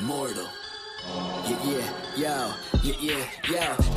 Immortal. Yeah.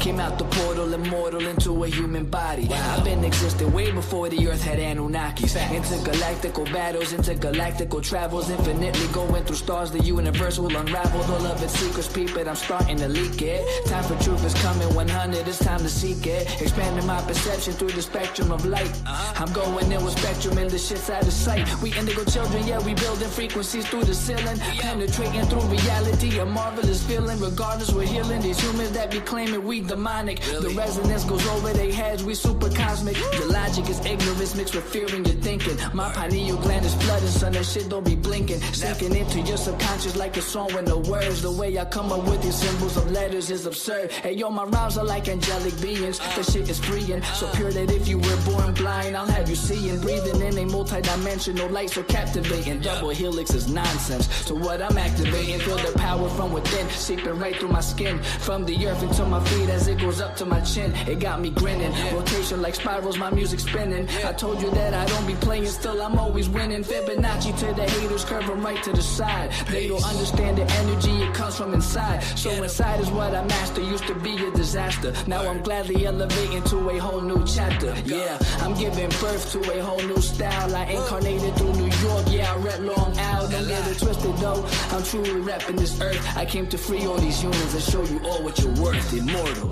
Came out the portal, immortal into a human body. I've been existing way before the earth had Anunnakis. Intergalactical battles, intergalactical travels, infinitely going through stars. The universe will unravel all of its secrets. Peep it, I'm starting to leak it. Time for truth is coming 100, it's time to seek it. Expanding my perception through the spectrum of light. I'm going in with spectrum and the shit's out of sight. We indigo children, yeah, we building frequencies through the ceiling. Penetrating through reality, a marvelous feeling. Regardless, we're healing these humans that be claiming we demonic. The resonance goes over their heads, we super cosmic. Your logic is ignorance mixed with fear in your thinking. My pineal gland is flooding, son, that shit don't be blinking. Sinking into your subconscious like a song with no words. The way I come up with these symbols of letters is absurd. Hey yo, my rhymes are like angelic beings. That shit is freeing, so pure that if you were born blind, I'll have you seeing. Breathing in a multi-dimensional light so captivating. Double helix is nonsense, so what I'm activating. Feel the power from within, seeping right through my skin. From the earth into my feet as it goes up to my chin. It got me grinning, rotation like spirals, my music spinning. I told you that I don't be playing, still I'm always winning. Fibonacci to the haters, curve them right to the side. They don't understand the energy, it comes from inside. So inside is what I master, used to be a disaster. Now I'm gladly elevating to a whole new chapter. Yeah, I'm giving birth to a whole new style. I incarnated through New York, yeah, I rep Long Isle. Don't get it twisted though, I'm truly repping this earth. I came to free all these humans and show you all what you're worth. Immortal.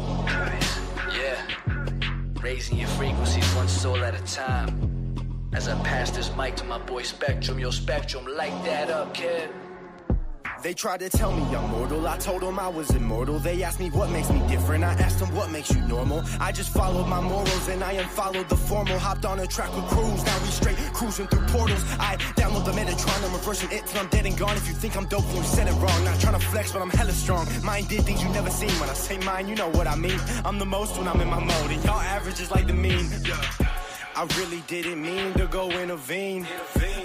Yeah, raising your frequencies one soul at a time. As I pass this mic to my boy Spectrum, yo Spectrum, light that up, kid. They tried to tell me I'm mortal, I told them I was immortal. They asked me what makes me different, I asked them what makes you normal. I just followed my morals and I unfollowed the formal. Hopped on a track with crews, now we straight cruising through portals. I download the Metatron, I'm reversing it till I'm dead and gone. If you think I'm dope, then you said it wrong. Not trying to flex, but I'm hella strong. Mine did things you never seen. When I say mine, you know what I mean. I'm the most when I'm in my mode, and y'all average is like the mean. I really didn't mean to go intervene.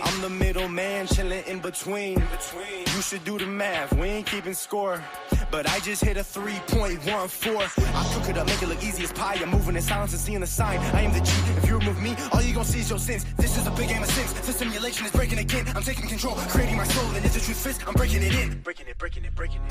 I'm the middleman chilling in between. You should do the math, we ain't keeping score. But I just hit a 3.14. I cook it up, make it look easy as pie. I'm moving in silence and seeing the sign. I am the G. If you remove me, all you gon' see is your sins. This is a big game of sins. The simulation is breaking again. I'm taking control, creating my soul. And if the truth fits, I'm breaking it in. Breaking it.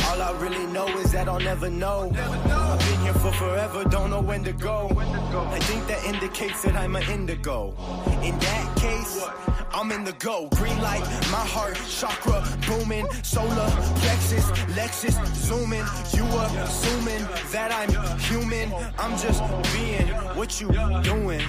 All I really know is that I'll never know. I've been here for forever, don't know when to go. I think that indicates that I'm an indigo. In that case, I'm in the go. Green light, my heart, chakra booming. Solar plexus, Lexus zooming. You assuming that I'm human. I'm just being what you doing.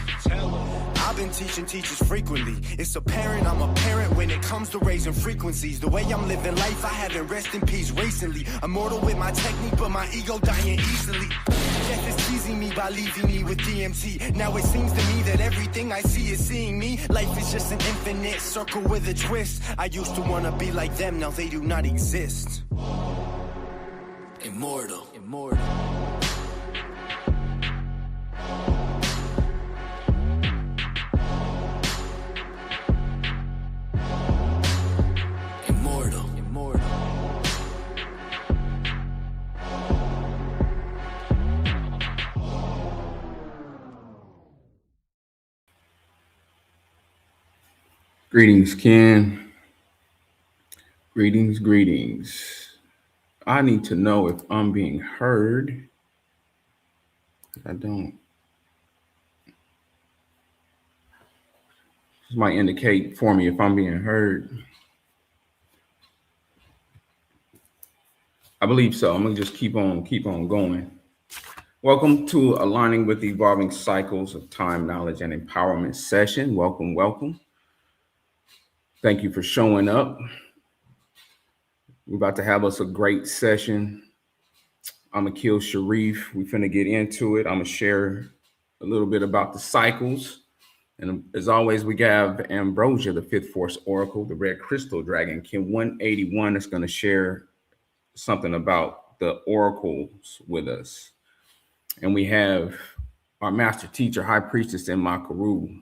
I've been teaching teachers frequently. It's apparent I'm a parent when it comes to raising frequencies. The way I'm living life, I haven't rest in peace recently. Immortal with my technique, but my ego dying easily. Death is teasing me by leaving me with DMT. Now it seems to me that everything I see is seeing me. Life is just an infinite circle with a twist. I used to wanna be like them, now they do not exist. Immortal. Greetings, Ken. Greetings. I need to know if I'm being heard. I don't. This might indicate for me if I'm being heard. I believe so. I'm gonna just keep on going. Welcome to Aligning with Evolving Cycles of Time, Knowledge, and Empowerment session. Welcome. Thank you for showing up. We're about to have us a great session. I'm Akil Sharif. We're finna get into it. I'm gonna share a little bit about the cycles. And as always, we have Ambrosia, the Fifth Force Oracle, the Red Crystal Dragon, Ken 181 is gonna share something about the oracles with us. And we have our master teacher, High Priestess in Makaru,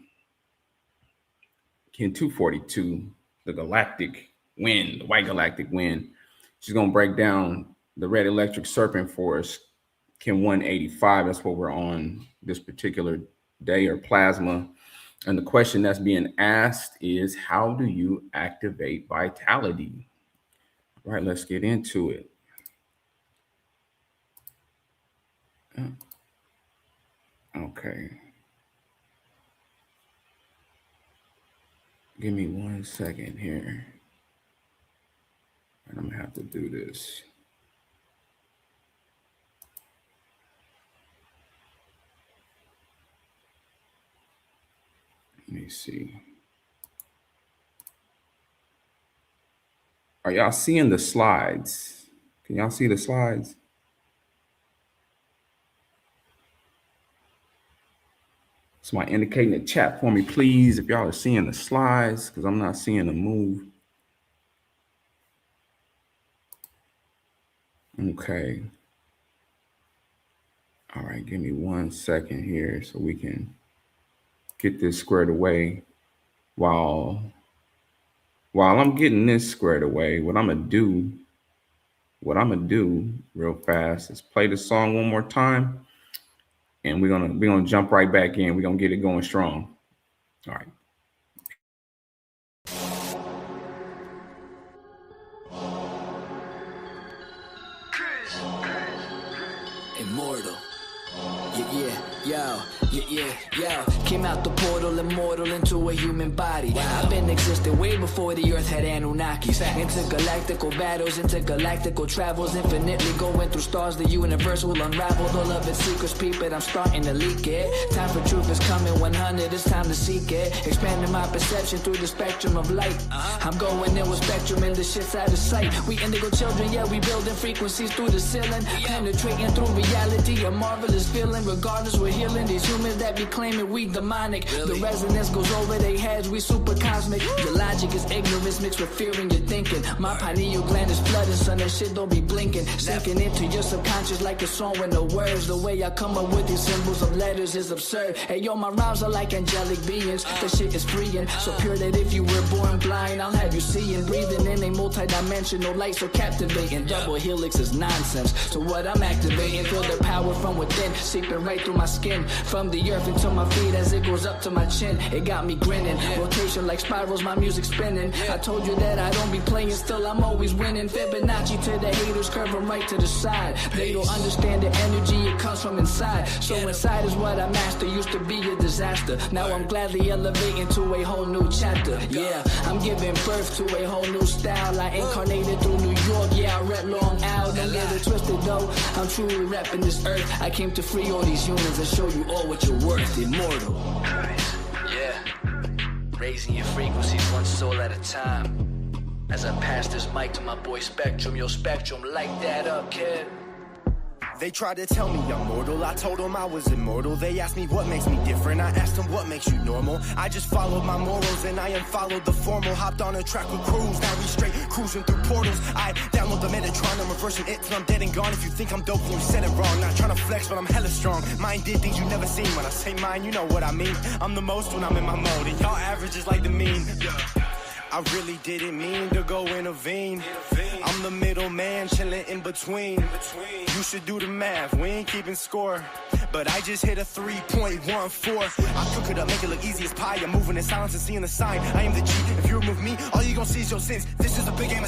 Ken 242, the Galactic Wind, the White Galactic Wind. She's going to break down the Red Electric Serpent for us, Ken 185. That's what we're on this particular day, or plasma. And the question that's being asked is, how do you activate vitality? All right, let's get into it. Okay. Give me 1 second here. And I'm gonna have to do this. Let me see. Are y'all seeing the slides? Can y'all see the slides? Somebody indicate in the chat for me, please, if y'all are seeing the slides, because I'm not seeing them move. Okay. All right, give me 1 second here so we can get this squared away. While I'm getting this squared away, what I'm gonna do real fast is play the song one more time, and we're gonna jump right back in. We're gonna get it going strong. All right. Immortal. Yeah. Came out the portal, immortal into a human body. I've been existing way before the earth had Anunnakis. Intergalactical battles, intergalactical travels, infinitely going through stars. The universe will unravel all of its secrets. Peep it, I'm starting to leak it. Time for truth is coming 100, it's time to seek it. Expanding my perception through the spectrum of light. I'm going in with spectrum and the shit's out of sight. We indigo children, yeah, we building frequencies through the ceiling. Penetrating through reality, a marvelous feeling. Regardless, we're healing these humans that be claiming we demonic. The resonance goes over their heads, we super cosmic. Your logic is ignorance mixed with fear in your thinking. My pineal gland is flooded, son, that shit don't be blinking. Sinking into your subconscious like a song with no words. The way I come up with these symbols of letters is absurd. Hey yo, my rhymes are like angelic beings. The shit is freeing, so pure that if you were born blind, I'll have you seeing. Breathing in a multi-dimensional light so captivating. Double helix is nonsense, so what I'm activating, feel the power from within, seeping right through my skin. From the earth into my feet as it goes up to my chin. It got me grinning, rotation like spirals, my music spinning. I told you that I don't be playing, still I'm always winning. Fibonacci to the haters, curve them right to the side. They don't understand the energy, it comes from inside. So inside is what I master, used to be a disaster. Now I'm gladly elevating to a whole new chapter. Yeah, I'm giving birth to a whole new style. I incarnated through New York, yeah, I rep Long Island. Don't get it twisted though, I'm truly repping this earth. I came to free all these humans and show you all what you're worth. Immortal. Yeah, raising your frequencies one soul at a time. As I pass this mic to my boy Spectrum, yo Spectrum, light that up, kid. They tried to tell me I'm mortal, I told them I was immortal. They asked me what makes me different, I asked them what makes you normal. I just followed my morals and I unfollowed the formal. Hopped on a track with crews, now we straight cruising through portals. I download the Metatron, I'm reversing it till I'm dead and gone. If you think I'm dope, then you said it wrong. Not trying to flex, but I'm hella strong. Mine did things you never seen. When I say mine, you know what I mean. I'm the most when I'm in my mode, and y'all average is like the mean. I really didn't mean to go intervene. I'm the middleman, chilling in between. You should do the math, we ain't keeping score. But I just hit a 3.14. I cook it up, make it look easy as pie. I'm moving in silence and seeing the sign. I am the G. If you remove me, all you gon' see is your sins. This is a big game.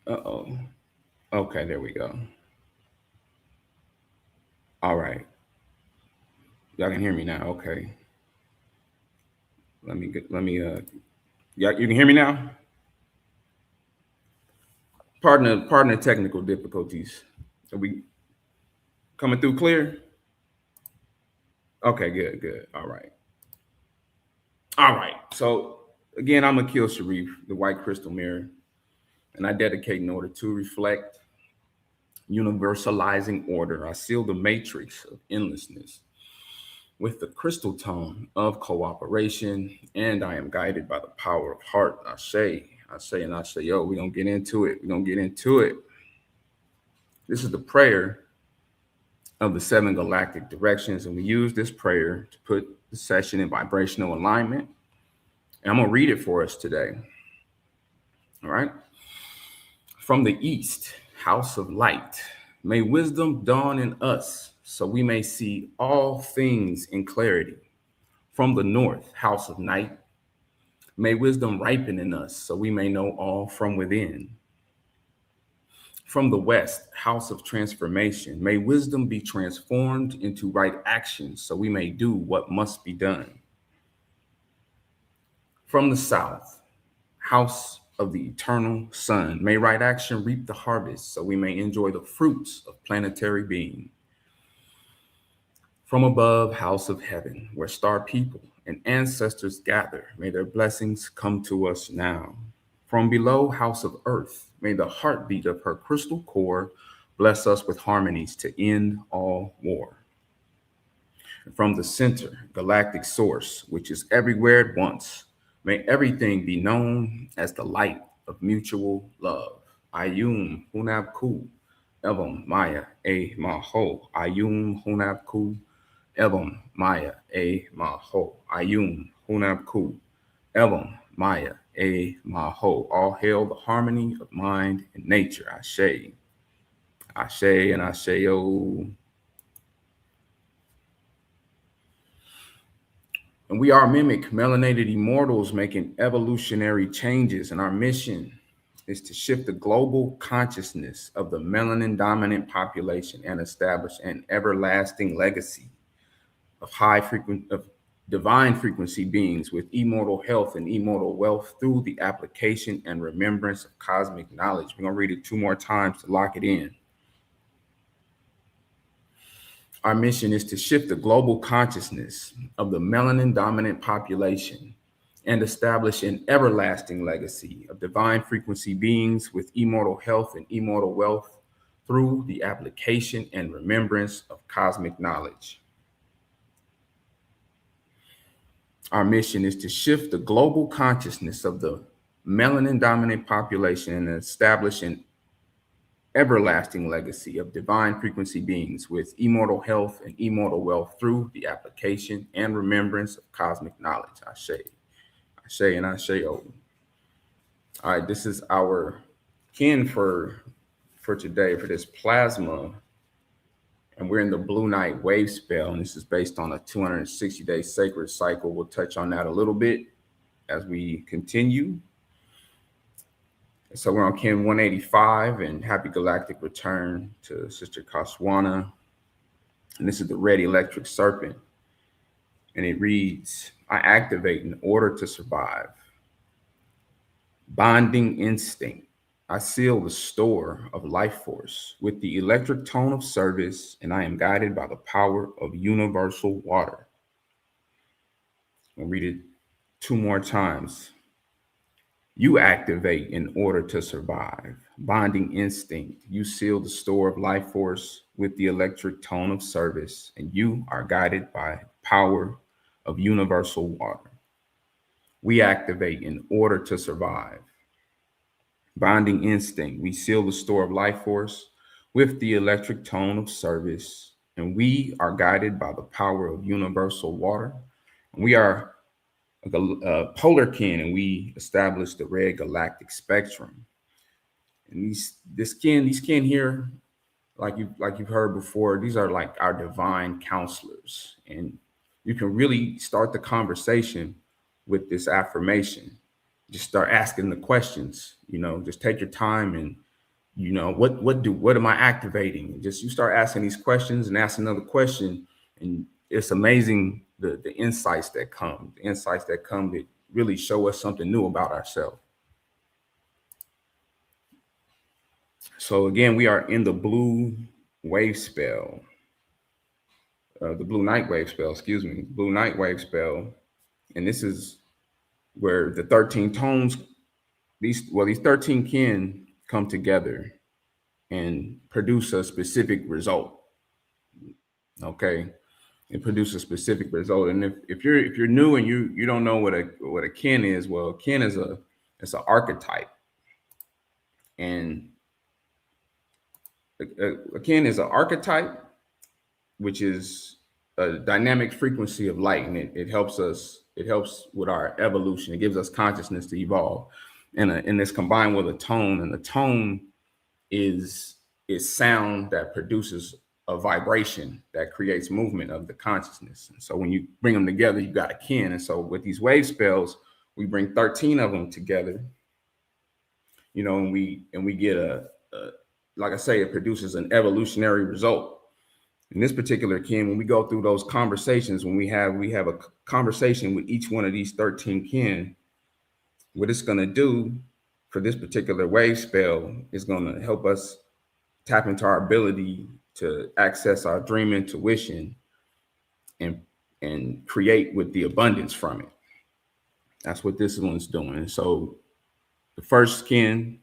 Uh-oh. Okay, there we go. All right. Y'all can hear me now. Okay. Yeah, you can hear me now? Pardon the technical difficulties. Are we coming through clear? Okay, good. All right. So again, I'm Akil Sharif, the White Crystal Mirror. and I dedicate in order to reflect universalizing order. I seal the matrix of endlessness with the crystal tone of cooperation, and I am guided by the power of heart. I say, and I say, yo, we're going to get into it. We're going to get into it. This is the prayer of the 7 galactic directions, and we use this prayer to put the session in vibrational alignment. And I'm going to read it for us today. All right. From the east, house of light, may wisdom dawn in us so we may see all things in clarity. From the north, house of night, may wisdom ripen in us so we may know all from within. From the west, house of transformation, may wisdom be transformed into right actions so we may do what must be done. From the south, house of the eternal sun, may right action reap the harvest so we may enjoy the fruits of planetary being. From above, house of heaven, where star people and ancestors gather, may their blessings come to us now. From below, house of earth, may the heartbeat of her crystal core bless us with harmonies to end all war. And from the center, galactic source, which is everywhere at once, may everything be known as the light of mutual love. Ayum Hunabku, Evam Maya A Maho. Ayum Hunabku, Evam Maya A Maho. Ayum Hunabku, Evam Maya A Maho. All hail the harmony of mind and nature. Ashe. Ashe and Asheo. And we are MIMEC, Melanated Immortals, making evolutionary changes. And our mission is to shift the global consciousness of the melanin dominant population and establish an everlasting legacy of divine frequency beings with immortal health and immortal wealth through the application and remembrance of cosmic knowledge. We're going to read it 2 more times to lock it in. Our mission is to shift the global consciousness of the melanin dominant population and establish an everlasting legacy of divine frequency beings with immortal health and immortal wealth through the application and remembrance of cosmic knowledge. Our mission is to shift the global consciousness of the melanin dominant population and establish an everlasting legacy of divine frequency beings with immortal health and immortal wealth through the application and remembrance of cosmic knowledge. Ashe. Ashe and Asheo. All right, this is our kin for today, for this plasma. And we're in the Blue Night wave spell, and this is based on a 260-day sacred cycle. We'll touch on that a little bit as we continue. So we're on Kin 185, and happy galactic return to Sister Kaswana. And this is the red electric serpent. And it reads, I activate in order to survive. Bonding instinct. I seal the store of life force with the electric tone of service, and I am guided by the power of universal water. I'll read it 2 more times. You activate in order to survive. Bonding instinct. You seal the store of life force with the electric tone of service, and you are guided by power of universal water. We activate in order to survive. Bonding instinct. We seal the store of life force with the electric tone of service, and we are guided by the power of universal water. And we are a polar kin, and we established the red galactic spectrum. And these kin here, like you've heard before, these are like our divine counselors, and you can really start the conversation with this affirmation. Just start asking the questions. Just take your time, and what am I activating? And just you start asking these questions and ask another question, and it's amazing the insights that come. The insights that come that really show us something new about ourselves. So again, we are in the blue wave spell, the blue night wave spell, blue night wave spell. And this is where the 13 tones, these 13 kin come together and produce a specific result. Okay, and produce a specific result. And if you're new and you don't know what a kin is, well, kin is it's an archetype, and a kin is an archetype, which is a dynamic frequency of light, and it helps us. It helps with our evolution. It gives us consciousness to evolve, and it's combined with a tone, and the tone is sound that produces a vibration that creates movement of the consciousness. And so when you bring them together, you got a kin. And so with these wave spells, we bring 13 of them together, and we get a like I say, it produces an evolutionary result. In this particular kin, when we go through those conversations, when we have a conversation with each one of these 13 kin, what it's going to do for this particular wave spell is going to help us tap into our ability to access our dream intuition and create with the abundance from it. That's what this one's doing. So the first kin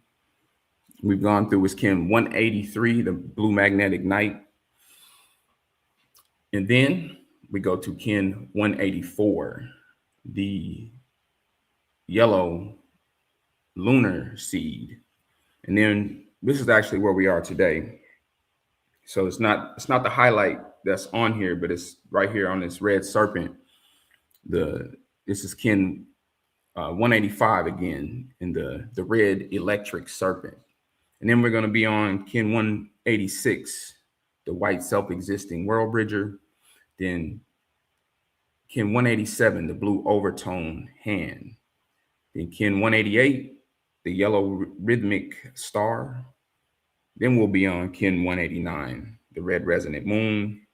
we've gone through is kin 183, the blue magnetic night. And then we go to kin 184, the yellow lunar seed. And then this is actually where we are today. So it's not the highlight that's on here, but it's right here on this red serpent. This is kin 185 again in the red electric serpent. And then we're going to be on kin 186, the white self-existing world bridger. Then kin 187, the blue overtone hand. Then kin 188, the yellow rhythmic star. Then we'll be on kin 189, the red resonant moon.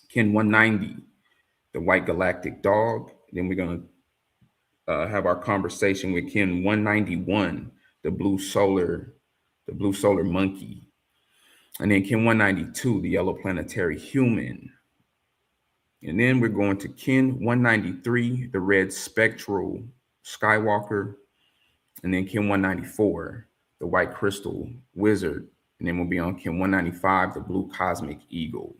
Kin 190, the white galactic dog. Then we're going to have our conversation with kin 191, the blue solar monkey. And then kin 192, the yellow planetary human. And then we're going to kin 193, the red spectral skywalker. And then kin 194, the white crystal wizard. And then we'll be on kin 195, the blue cosmic eagle.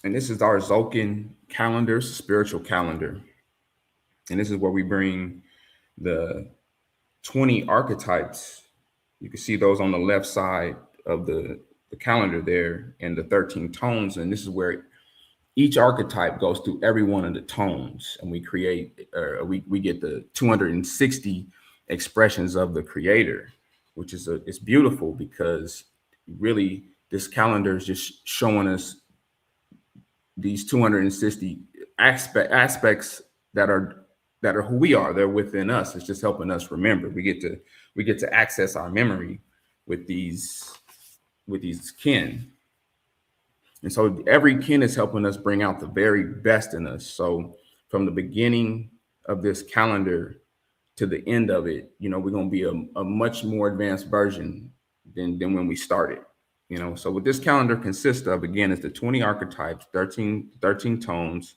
And this is our Tzolk'in calendar, spiritual calendar. And this is where we bring the 20 archetypes. You can see those on the left side of the calendar there, and the 13 tones. And this is where each archetype goes through every one of the tones, and we create, we get the 260 expressions of the creator, which is it's beautiful, because really this calendar is just showing us these 260 aspects that are who we are. They're within us. It's just helping us remember. We get to access our memory with these kin. And so every kin is helping us bring out the very best in us. So from the beginning of this calendar to the end of it, we're going to be a much more advanced version than when we started. So what this calendar consists of, again, is the 20 archetypes, 13 tones,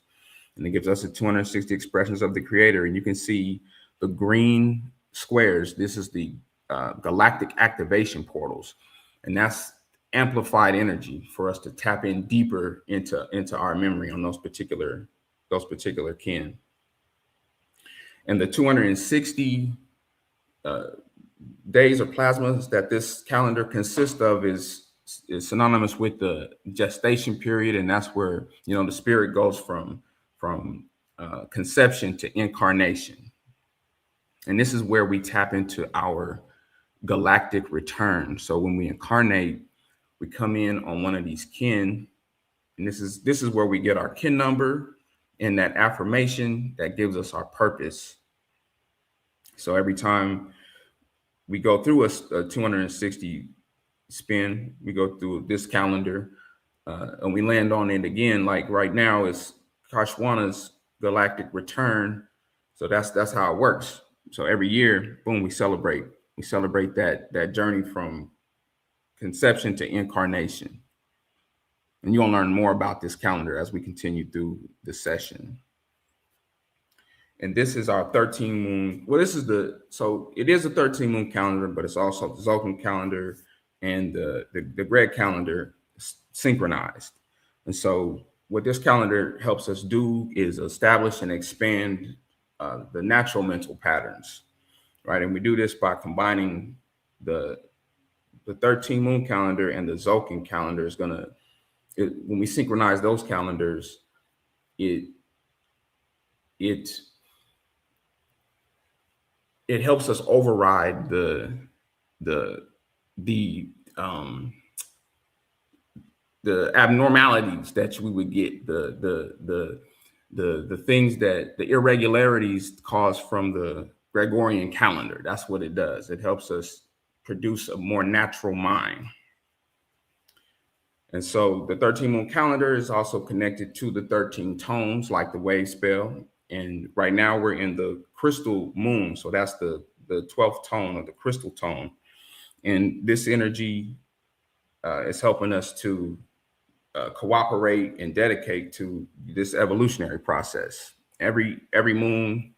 and it gives us the 260 expressions of the creator. And you can see the green squares. This is the galactic activation portals, and that's amplified energy for us to tap in deeper into our memory on those particular kin. And the 260 days or plasmas that this calendar consists of is synonymous with the gestation period, and that's where the spirit goes from conception to incarnation. And this is where we tap into our galactic return. So when we incarnate, we come in on one of these kin, and this is where we get our kin number and that affirmation that gives us our purpose. So every time we go through a 260 spin, we go through this calendar, and we land on it again. Like right now is Kashwana's galactic return. So that's how it works. So every year, boom, we celebrate that journey from conception to incarnation. And you'll learn more about this calendar as we continue through the session. And this is our 13 moon. Well, so it is a 13 moon calendar, but it's also the Tzolk'in calendar and the Greg calendar synchronized. And so what this calendar helps us do is establish and expand the natural mental patterns, right? And we do this by combining the 13 moon calendar and the Tzolk'in calendar. When we synchronize those calendars, it helps us override the abnormalities that we would get, the things that the irregularities caused from the Gregorian calendar. That's what it does. It helps us produce a more natural mind. And so the 13 moon calendar is also connected to the 13 tones, like the wave spell. And right now we're in the crystal moon. So that's the 12th tone of the crystal tone. And this energy is helping us to cooperate and dedicate to this evolutionary process. Every moon,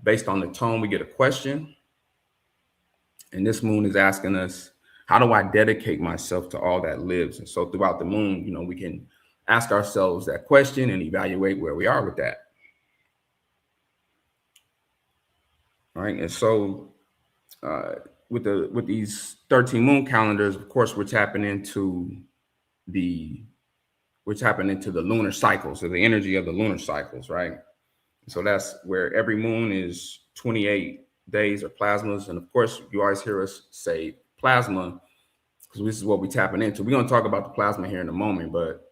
based on the tone, we get a question. And this moon is asking us, how do I dedicate myself to all that lives? And so throughout the moon, we can ask ourselves that question and evaluate where we are with that. All right. And so with these 13 moon calendars, of course, we're tapping into the lunar cycles, or the energy of the lunar cycles, right? So that's where every moon is 28 days or plasmas. And of course, you always hear us say plasma, because this is what we're tapping into. We're going to talk about the plasma here in a moment, but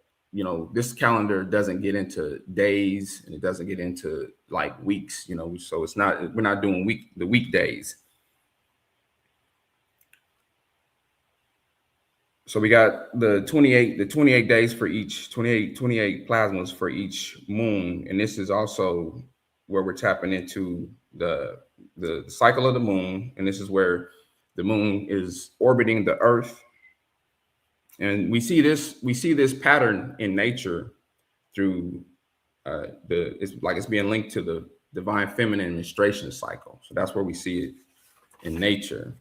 this calendar doesn't get into days, and it doesn't get into like weeks, so we're not doing the weekdays. So we got the 28 days for each, 28 plasmas for each moon. And this is also where we're tapping into the cycle of the moon. And this is where the moon is orbiting the earth. And we see this pattern in nature through it's being linked to the divine feminine menstruation cycle. So that's where we see it in nature.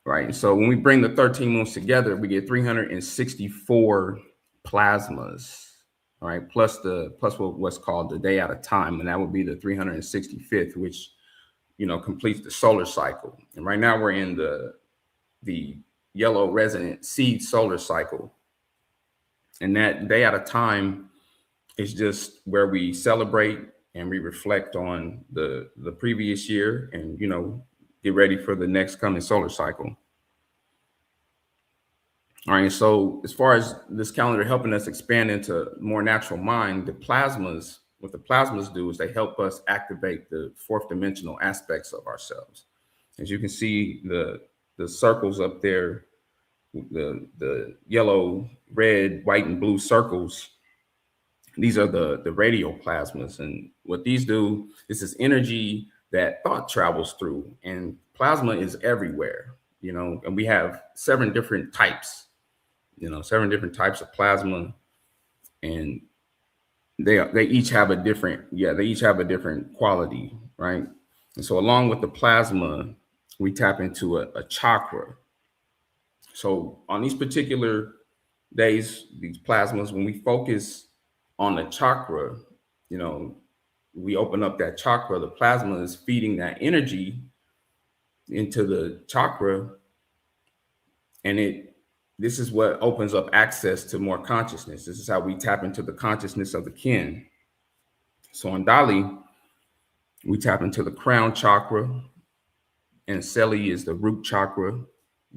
Right. So when we bring the 13 moons together, we get 364 plasmas. All right. Plus what's called the day at a time. And that would be the 365th, which, completes the solar cycle. And right now we're in the yellow resonant seed solar cycle. And that day at a time is just where we celebrate and we reflect on the previous year and, get ready for the next coming solar cycle. All right. So as far as this calendar helping us expand into more natural mind, what the plasmas do is they help us activate the fourth dimensional aspects of ourselves. As you can see, the circles up there, the yellow, red, white, and blue circles, these are the radial plasmas. And what these do is this energy that thought travels through, and plasma is everywhere, and we have seven different types of plasma, and they each have a different quality, right? And so along with the plasma, we tap into a chakra. So on these particular days, these plasmas, when we focus on the chakra, we open up that chakra, the plasma is feeding that energy into the chakra. And this is what opens up access to more consciousness. This is how we tap into the consciousness of the kin. So on Dali, we tap into the crown chakra, and Celi is the root chakra.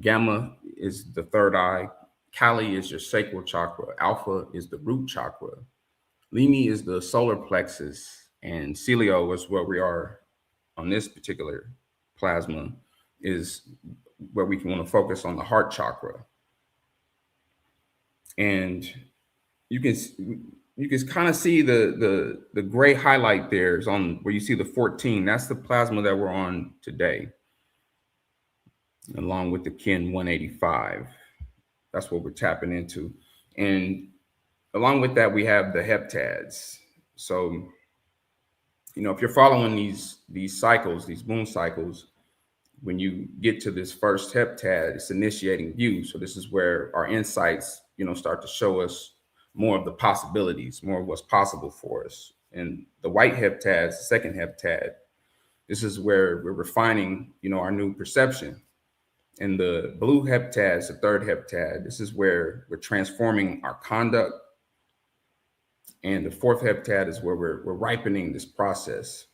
Gamma is the third eye. Kali is your sacral chakra. Alpha is the root chakra. Limi is the solar plexus. And Celio is where we are on this particular plasma, is where we want to focus on the heart chakra. And you can kind of see the gray highlight there is on where you see the 14. That's the plasma that we're on today, along with the kin 185. That's what we're tapping into. And along with that, we have the heptads. So, if you're following these cycles, these moon cycles, when you get to this first heptad, it's initiating view. So this is where our insights, start to show us more of the possibilities, more of what's possible for us. And the white heptad, the second heptad, this is where we're refining, our new perception. And the blue heptad, the third heptad, this is where we're transforming our conduct. And the fourth heptad is where we're ripening this process.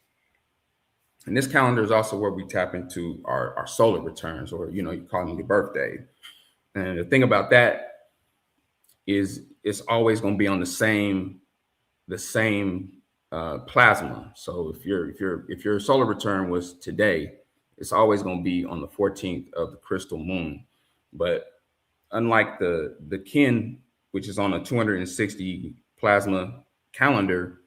And this calendar is also where we tap into our solar returns, or, you call them your birthday. And the thing about that is it's always going to be on the same plasma. So if your solar return was today, it's always going to be on the 14th of the crystal moon. But unlike the kin, which is on a 260 plasma calendar,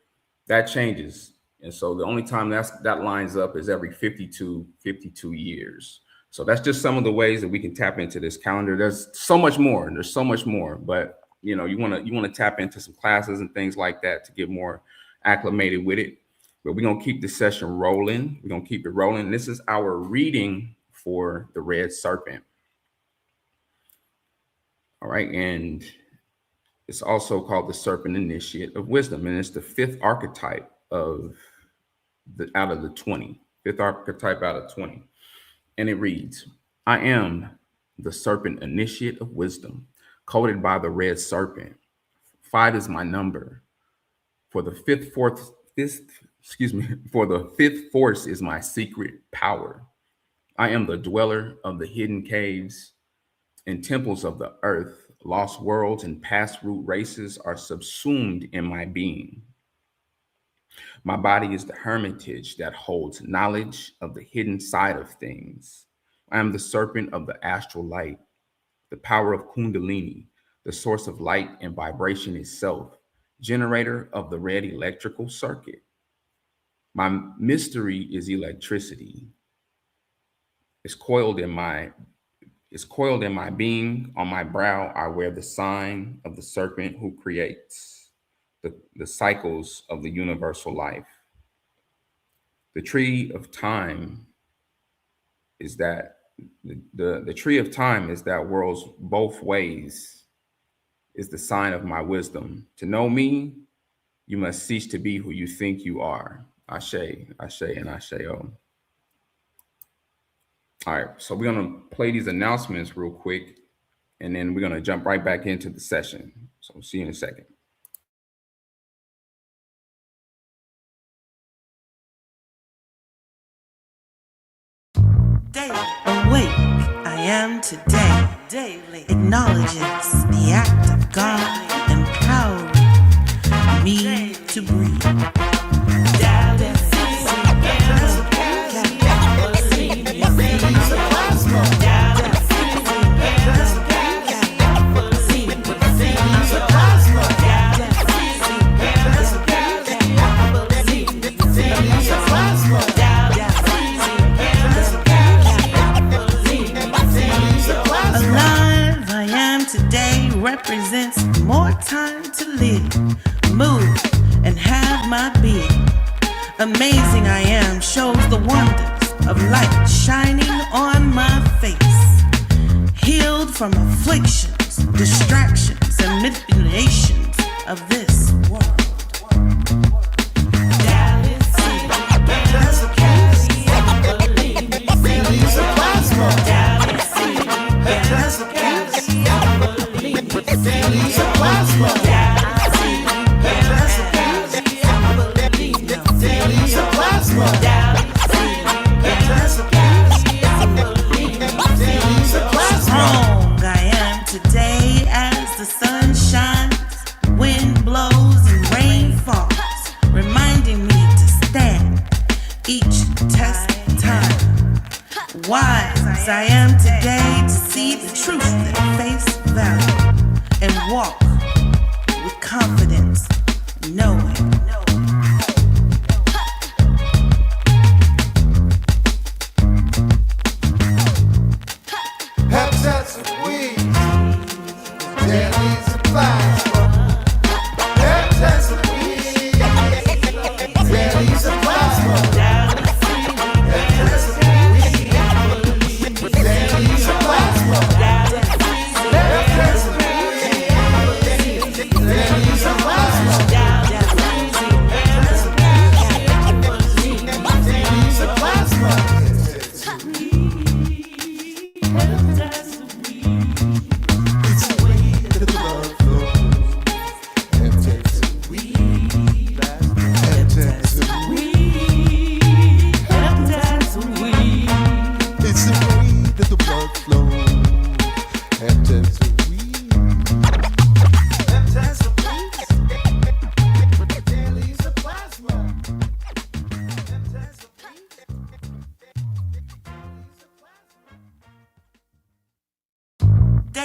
that changes. And so the only time that lines up is every 52 years. So that's just some of the ways that we can tap into this calendar. There's so much more. But you want to tap into some classes and things like that to get more acclimated with it. But we're going to keep the session rolling. We're going to keep it rolling. This is our reading for the red serpent. All right. And it's also called the Serpent Initiate of Wisdom. And it's the fifth archetype out of the 20. Fifth archetype out of 20. And it reads, I am the Serpent Initiate of Wisdom, coded by the red serpent. 5 is my number. For the fifth force is my secret power. I am the dweller of the hidden caves and temples of the earth. Lost worlds and past root races are subsumed in my being. My body is the hermitage that holds knowledge of the hidden side of things. I am the serpent of the astral light, the power of Kundalini, the source of light and vibration itself, generator of the red electrical circuit. My mystery is electricity. It's coiled in my being. On my brow, I wear the sign of the serpent who creates the cycles of the universal life. The tree of time is that the tree of time is that world's both ways, is the sign of my wisdom. To know me, you must cease to be who you think you are. Ashe, Ashe, and Ashe-O. All right, so we're going to play these announcements real quick, and then we're going to jump right back into the session. So we'll see you in a second. Daily awake, I am today. Daily acknowledges the act of God empowering me to breathe. Represents more time to live, move, and have my being. Amazing I am shows the wonders of light shining on my face. Healed from afflictions, distractions, and manipulations of this world. Strong I am today as the sun shines, wind blows and rain falls, reminding me to stand each test time. Wise I am today to see the truth at face value and walk with confidence, knowing. Heptats of weed, daily supplies. Heptats of weed,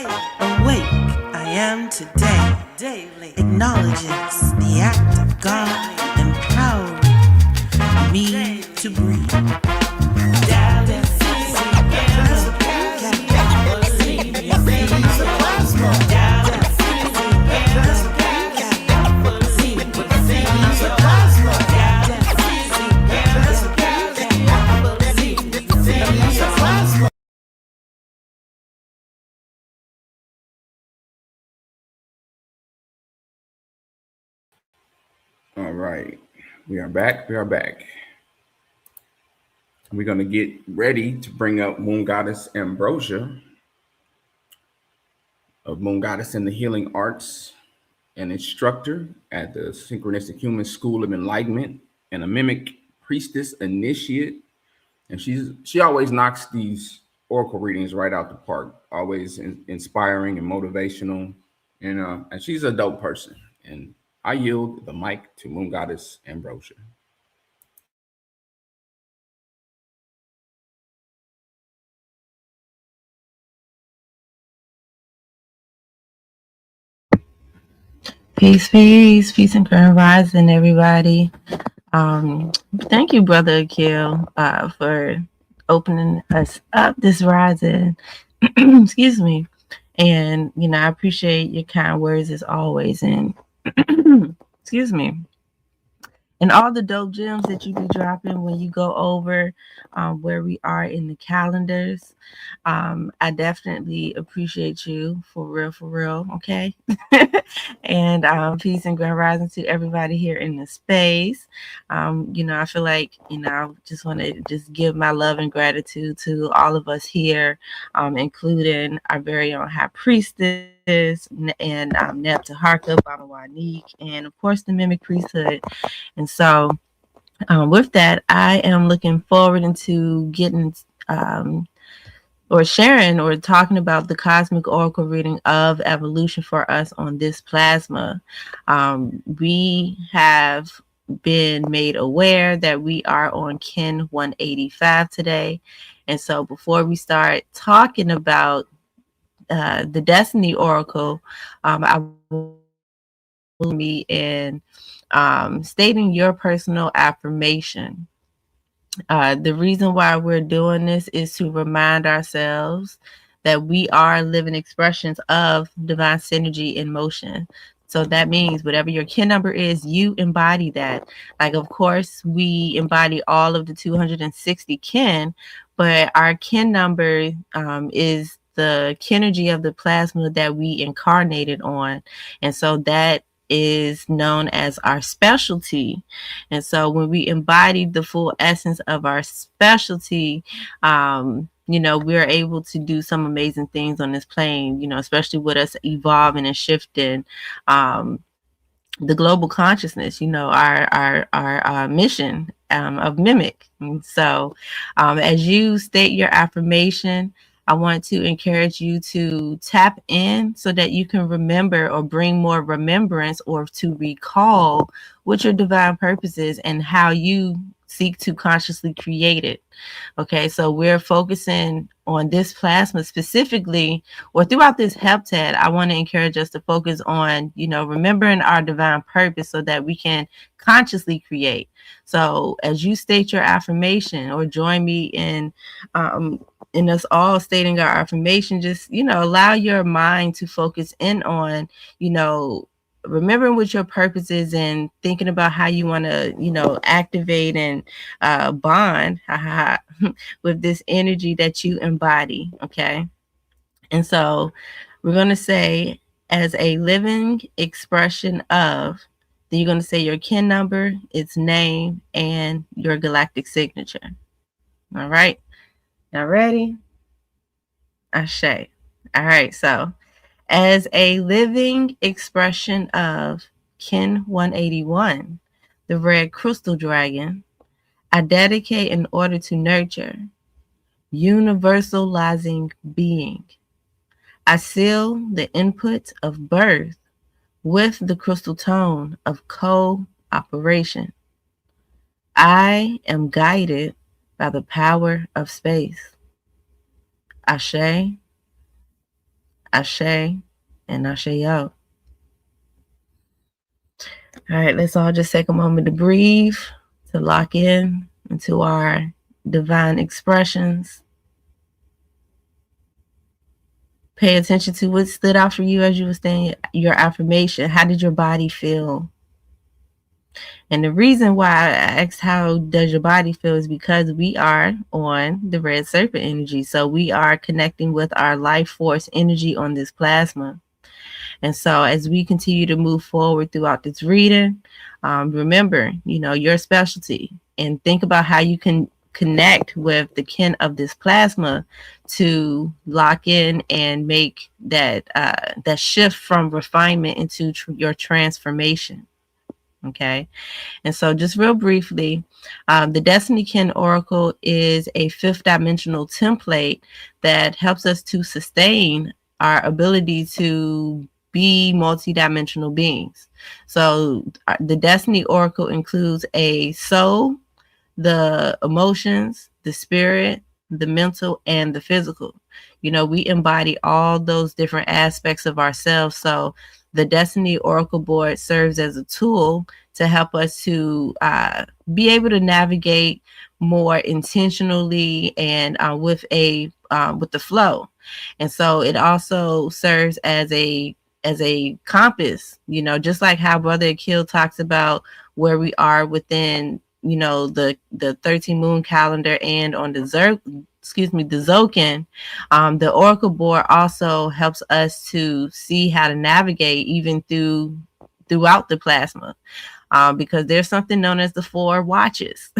Awake I am today, daily acknowledges the act of God empowering me to breathe. All right. We are back. We are back. We're going to get ready to bring up Moon Goddess Ambrosia of Moon Goddess in the Healing Arts, an instructor at the Synchronistic Human School of Enlightenment, and a MIMEC priestess initiate. And she always knocks these oracle readings right out the park, always inspiring and motivational. And she's a dope person. And I yield the mic to Moon Goddess Ambrosia. Peace and grand rising, everybody. Thank you, Brother Akil, for opening us up this rising. Excuse me. And, I appreciate your kind words as always. And, excuse me. And all the dope gems that you be dropping when you go over where we are in the calendars. I definitely appreciate you for real. Okay. And peace and grand rising to everybody here in the space. I feel like, I just want to just give my love and gratitude to all of us here, including our very own High Priestess and Nepta Harka, Baba Wanique, and of course the MIMEC priesthood. And so with that, I am looking forward into getting or sharing or talking about the cosmic oracle reading of evolution for us on this plasma. We have been made aware that we are on Kin 185 today. And so before we start talking about the Destiny Oracle, I will be in stating your personal affirmation. The reason why we're doing this is to remind ourselves that we are living expressions of divine synergy in motion. So that means whatever your kin number is, you embody that. Like, of course, we embody all of the 260 kin, but our kin number is the kinergy of the plasma that we incarnated on. And so that is known as our specialty. And so when we embody the full essence of our specialty, we're able to do some amazing things on this plane, especially with us evolving and shifting the global consciousness, our mission of MIMEC. And so as you state your affirmation, I want to encourage you to tap in so that you can remember or bring more remembrance or to recall what your divine purpose is and how you seek to consciously create it. Okay, so we're focusing on this plasma specifically, or throughout this heptad. I want to encourage us to focus on, remembering our divine purpose so that we can consciously create. So as you state your affirmation or join me in us all stating our affirmation, just, allow your mind to focus in on, remembering what your purpose is and thinking about how you want to, activate and bond with this energy that you embody. Okay. And so we're going to say, as a living expression of, then you're going to say your kin number, its name, and your galactic signature. All right. Now ready? Ashe. All right. So as a living expression of Kin 181, the red crystal dragon, I dedicate in order to nurture universalizing being. I seal the input of birth with the crystal tone of cooperation. I am guided by the power of space. Ashe, Ashe and Asheo. All right, let's all just take a moment to breathe, to lock in into our divine expressions. Pay attention to what stood out for you as you were saying your affirmation. How did your body feel? And the reason why I asked how does your body feel is because we are on the red serpent energy. So we are connecting with our life force energy on this plasma. And so as we continue to move forward throughout this reading, remember, your specialty, and think about how you can connect with the kin of this plasma to lock in and make that shift from refinement into your transformation. Okay. And so just real briefly, the Destiny Kin Oracle is a 5th dimensional template that helps us to sustain our ability to be multidimensional beings. So the Destiny Oracle includes a soul, the emotions, the spirit, the mental, and the physical. We embody all those different aspects of ourselves. So the Destiny Oracle board serves as a tool to help us to be able to navigate more intentionally and with the flow. And so it also serves as a compass, just like how Brother Akil talks about where we are within, the 13 moon calendar and on the Zokin. The Oracle board also helps us to see how to navigate even throughout the plasma. Because there's something known as the 4 watches.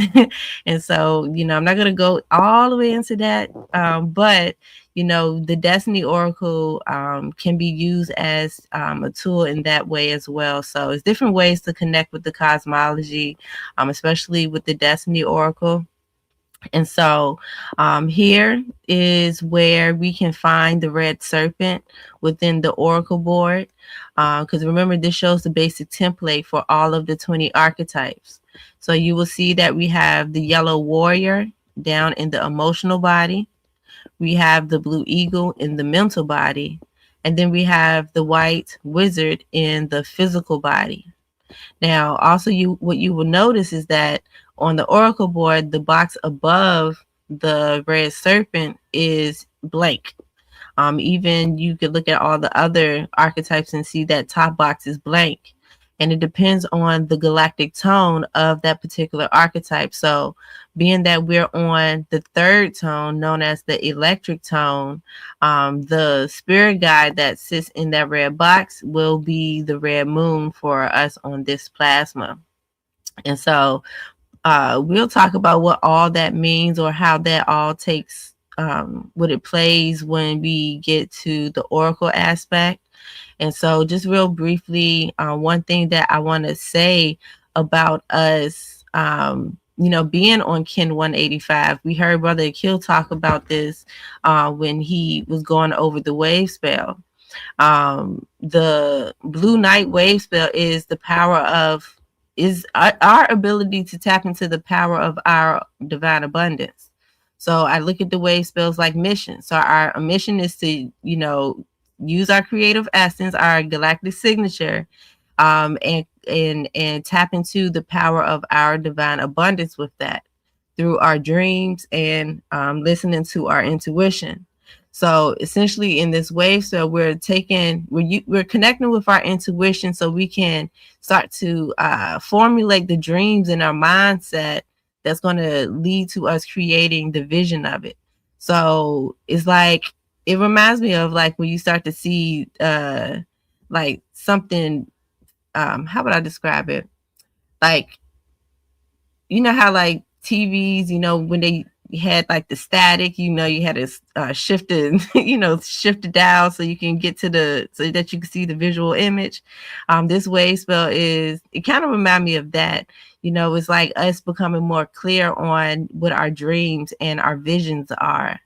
And so, I'm not going to go all the way into that. But, the Destiny Oracle can be used as a tool in that way as well. So it's different ways to connect with the cosmology, especially with the Destiny Oracle. And so here is where we can find the red serpent within the Oracle board. Because remember, this shows the basic template for all of the 20 archetypes. So you will see that we have the yellow warrior down in the emotional body. We have the blue eagle in the mental body. And then we have the white wizard in the physical body. Now, also, what you will notice is that on the Oracle board, the box above the red serpent is blank. Even you could look at all the other archetypes and see that top box is blank. And it depends on the galactic tone of that particular archetype. So being that we're on the 3rd tone, known as the electric tone, the spirit guide that sits in that red box will be the red moon for us on this plasma. And so we'll talk about what all that means or how that all takes, what it plays when we get to the Oracle aspect. And so just real briefly, one thing that I want to say about us, being on Kin 185, we heard Brother Akil talk about this when he was going over the wave spell. The Blue Night wave spell is the power of, is our ability to tap into the power of our divine abundance. So I look at the wave spells like mission. So our mission is to, use our creative essence, our galactic signature, and tap into the power of our divine abundance with that through our dreams and listening to our intuition. So essentially in this wave spell, we're connecting with our intuition so we can start to formulate the dreams in our mindset that's going to lead to us creating the vision of it. So it's like, it reminds me of like when you start to see like something, how would I describe it? Like, how like TVs, when they had like the static, you had to shift it down so you can get to so that you can see the visual image. This wave spell it kind of remind me of that. It's like us becoming more clear on what our dreams and our visions are.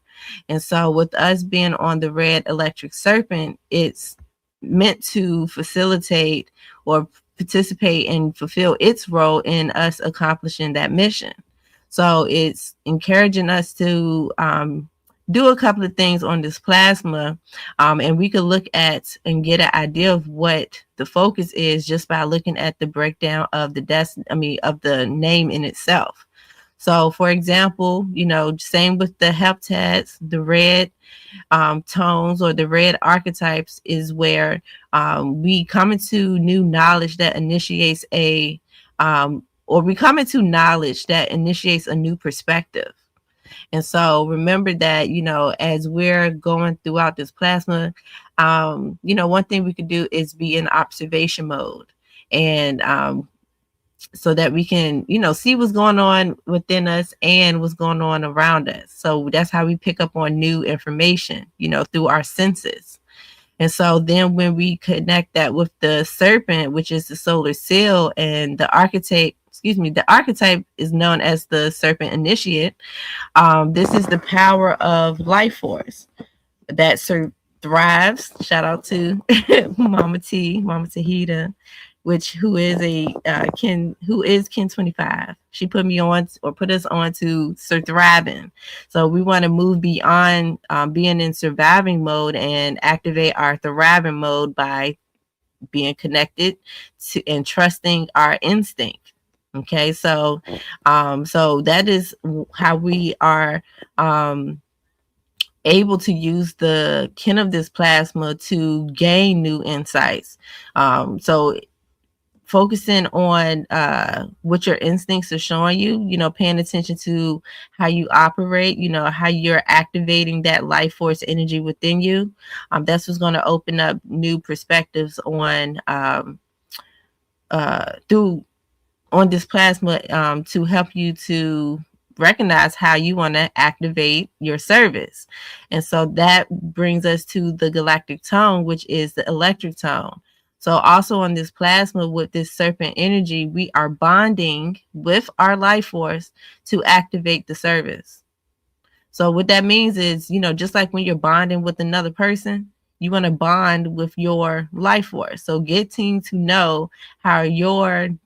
And so with us being on the red electric serpent, it's meant to facilitate or participate and fulfill its role in us accomplishing that mission. So it's encouraging us to do a couple of things on this plasma, and we could look at and get an idea of what the focus is just by looking at the breakdown of of the name in itself. So, for example, same with the heptads, the red tones or the red archetypes is where we come into new knowledge that initiates or we come into knowledge that initiates a new perspective. And so remember that, as we're going throughout this plasma, one thing we could do is be in observation mode. And so that we can, see what's going on within us and what's going on around us. So that's how we pick up on new information, through our senses. And so then when we connect that with the serpent, which is the solar seal, and the archetype is known as the serpent initiate. This is the power of life force that thrives. Shout out to Mama Tahita, who is Kin 25. She put us on to thriving. So we want to move beyond being in surviving mode and activate our thriving mode by being connected to and trusting our instinct. Okay, so that is how we are able to use the kin of this plasma to gain new insights. So focusing on what your instincts are showing you, paying attention to how you operate, how you're activating that life force energy within you. That's what's going to open up new perspectives on on this plasma to help you to recognize how you want to activate your service. And so that brings us to the galactic tone, which is the electric tone. So also on this plasma with this serpent energy, we are bonding with our life force to activate the service. So what that means is, just like when you're bonding with another person, you want to bond with your life force. So getting to know how you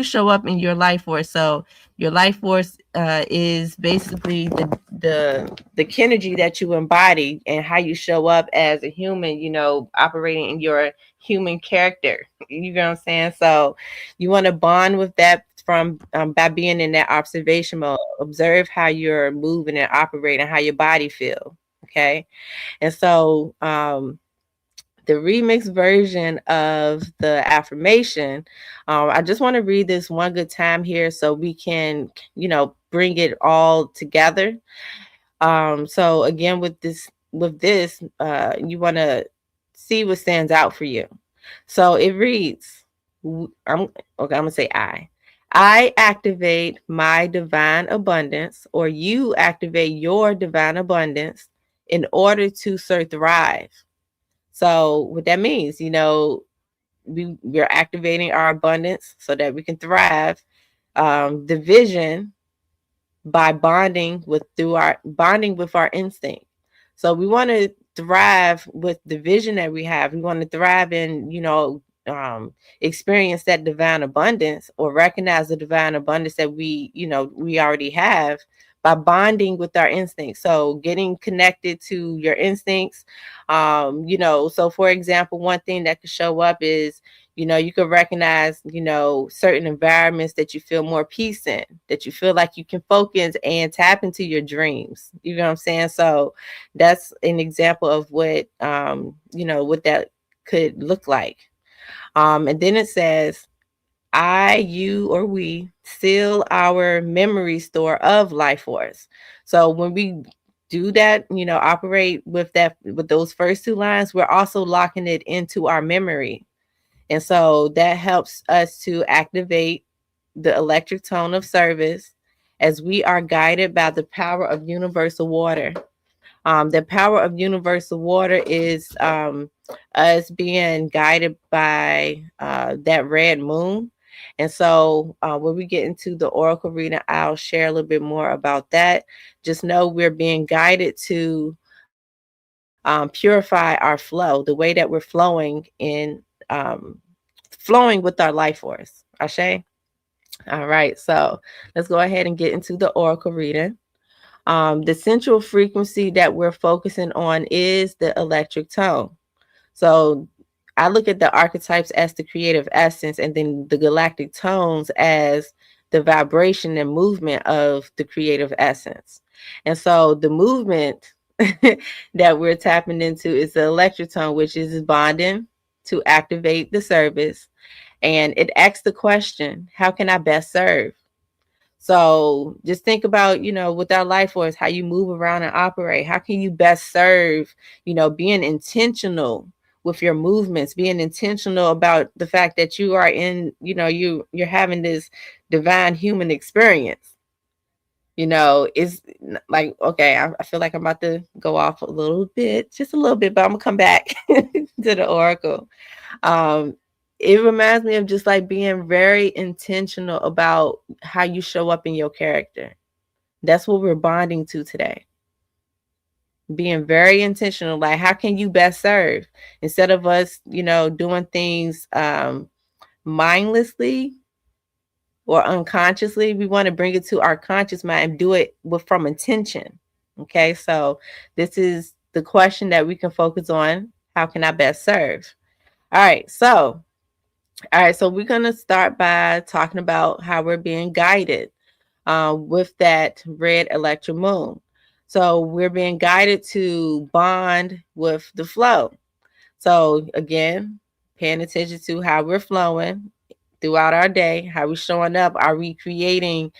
show up in your life force. So your life force is basically the kinergy that you embody and how you show up as a human, operating in your human character. You know what I'm saying? So you want to bond with that from by being in that observation mode. Observe how you're moving and operating, how your body feel. Okay. And so the remix version of the affirmation, I just want to read this one good time here so we can, bring it all together. So again, with this, you want to see what stands out for you. So it reads, I'm going to say I activate my divine abundance, or you activate your divine abundance in order to thrive. So what that means, we're activating our abundance so that we can thrive. The vision by bonding with our instinct. So we want to thrive with the vision that we have. We want to thrive in, experience that divine abundance, or recognize the divine abundance that we already have by bonding with our instincts. So getting connected to your instincts. So for example, one thing that could show up is, you could recognize, certain environments that you feel more peace in, that you feel like you can focus and tap into your dreams. You know what I'm saying? So that's an example of what, what that could look like. And then it says, I, you, or we seal our memory store of life force. So when we do that, operate with those first two lines, we're also locking it into our memory. And so that helps us to activate the electric tone of service as we are guided by the power of universal water. The power of universal water is us being guided by that red moon. And so when we get into the oracle reading, I'll share a little bit more about that. Just know we're being guided to purify our flow, the way that we're flowing with our life force. Ashe? All right, so let's go ahead and get into the oracle reading. The central frequency that we're focusing on is the electric tone. So I look at the archetypes as the creative essence, and then the galactic tones as the vibration and movement of the creative essence. And so the movement that we're tapping into is the electric tone, which is bonding to activate the service. And it asks the question, how can I best serve? So just think about, with our life force, how you move around and operate. How can you best serve, being intentional with your movements, being intentional about the fact that you are you're having this divine human experience. It's like, okay, I feel like I'm about to go off a little bit, just a little bit, but I'm gonna come back to the oracle. It reminds me of just like being very intentional about how you show up in your character. That's what we're bonding to today. Being very intentional, like how can you best serve? Instead of us, doing things mindlessly or unconsciously, we want to bring it to our conscious mind and do it from intention. Okay, so this is the question that we can focus on. How can I best serve? All right, so we're going to start by talking about how we're being guided with that red electro moon. So we're being guided to bond with the flow. So again, paying attention to how we're flowing throughout our day, how we're showing up. Are we creating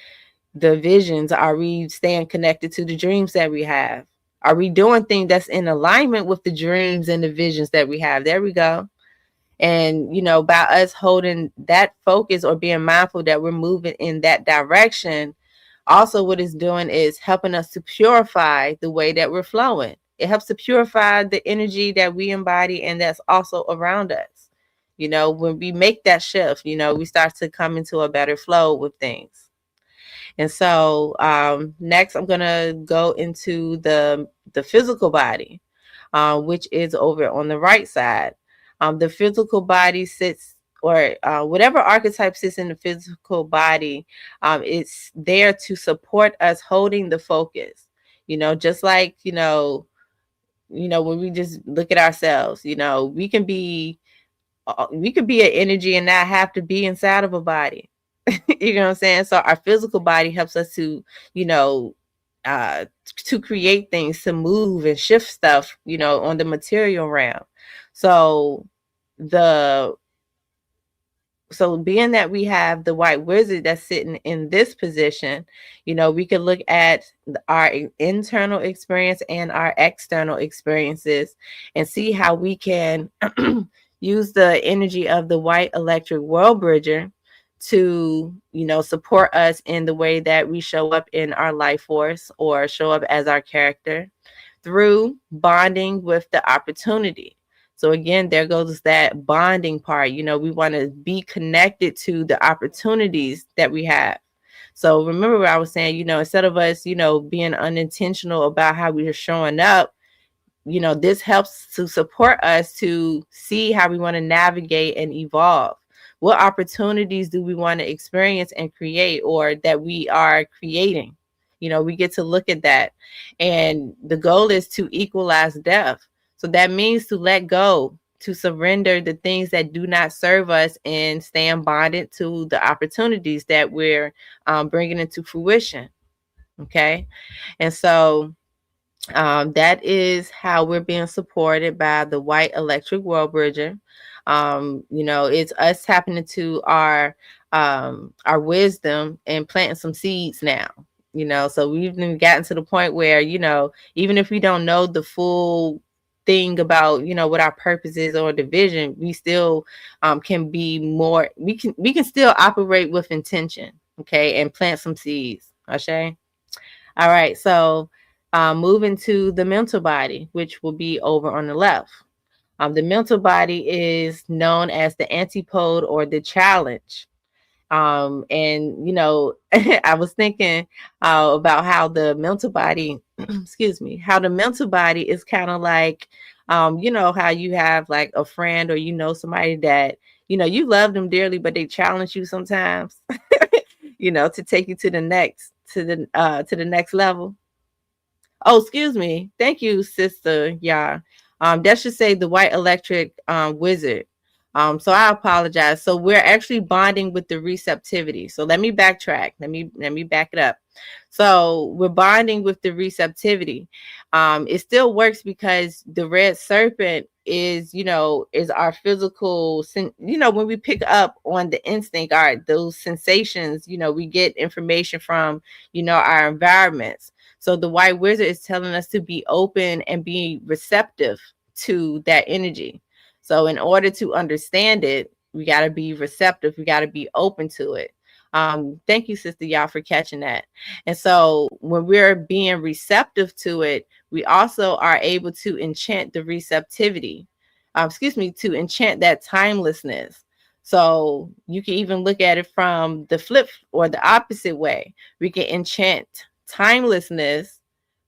the visions? Are we staying connected to the dreams that we have? Are we doing things that's in alignment with the dreams and the visions that we have? There we go. And, by us holding that focus or being mindful that we're moving in that direction, also what it's doing is helping us to purify the way that we're flowing. It helps to purify the energy that we embody and that's also around us. When we make that shift, we start to come into a better flow with things. And so next, I'm going to go into the physical body, which is over on the right side. The physical body sits, or whatever archetype sits in the physical body, it's there to support us holding the focus. Just like, when we just look at ourselves, we can be an energy and not have to be inside of a body. You know what I'm saying? So our physical body helps us to, to create things, to move and shift stuff, on the material realm. So being that we have the white wizard that's sitting in this position, we could look at our internal experience and our external experiences and see how we can use the energy of the white electric world bridger to, support us in the way that we show up in our life force or show up as our character through bonding with the opportunity. So again, there goes that bonding part. We want to be connected to the opportunities that we have. So remember what I was saying, instead of us, being unintentional about how we are showing up, this helps to support us to see how we want to navigate and evolve. What opportunities do we want to experience and create, or that we are creating? We get to look at that. And the goal is to equalize depth. So that means to let go, to surrender the things that do not serve us and stand bonded to the opportunities that we're bringing into fruition. Okay. And so that is how we're being supported by the white electric world bridger. It's us tapping into our wisdom and planting some seeds now. So we've gotten to the point where, even if we don't know the full thing about, what our purpose is or the vision, we still can be more, we can still operate with intention, okay, and plant some seeds. Okay. All right. So moving to the mental body, which will be over on the left. The mental body is known as the antipode or the challenge. And, I was thinking about how the mental body, how the mental body is kind of like, how you have like a friend or, somebody that, you love them dearly, but they challenge you sometimes, to take you to the next level. Oh, excuse me. Thank you, sister. Yeah. That should say the white electric wizard. So I apologize. So we're actually bonding with the receptivity. So let me backtrack. Let me back it up. So we're bonding with the receptivity. It still works because the red serpent is, is our physical, when we pick up on the instinct, those sensations, we get information from, our environments. So the white wizard is telling us to be open and be receptive to that energy. So in order to understand it, we got to be receptive. We got to be open to it. Thank you, Sister Y'all, for catching that. And so when we're being receptive to it, we also are able to enchant the receptivity. To enchant that timelessness. So you can even look at it from the flip or the opposite way. We can enchant timelessness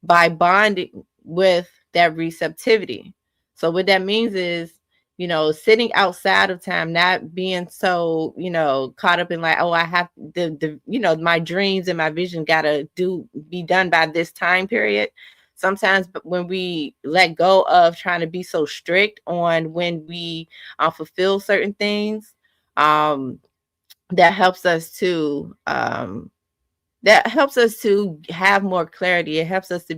by bonding with that receptivity. So what that means is, sitting outside of time, not being so, caught up in like, oh, I have my dreams and my vision gotta be done by this time period. Sometimes when we let go of trying to be so strict on when we fulfill certain things, that helps us to have more clarity. It helps us to,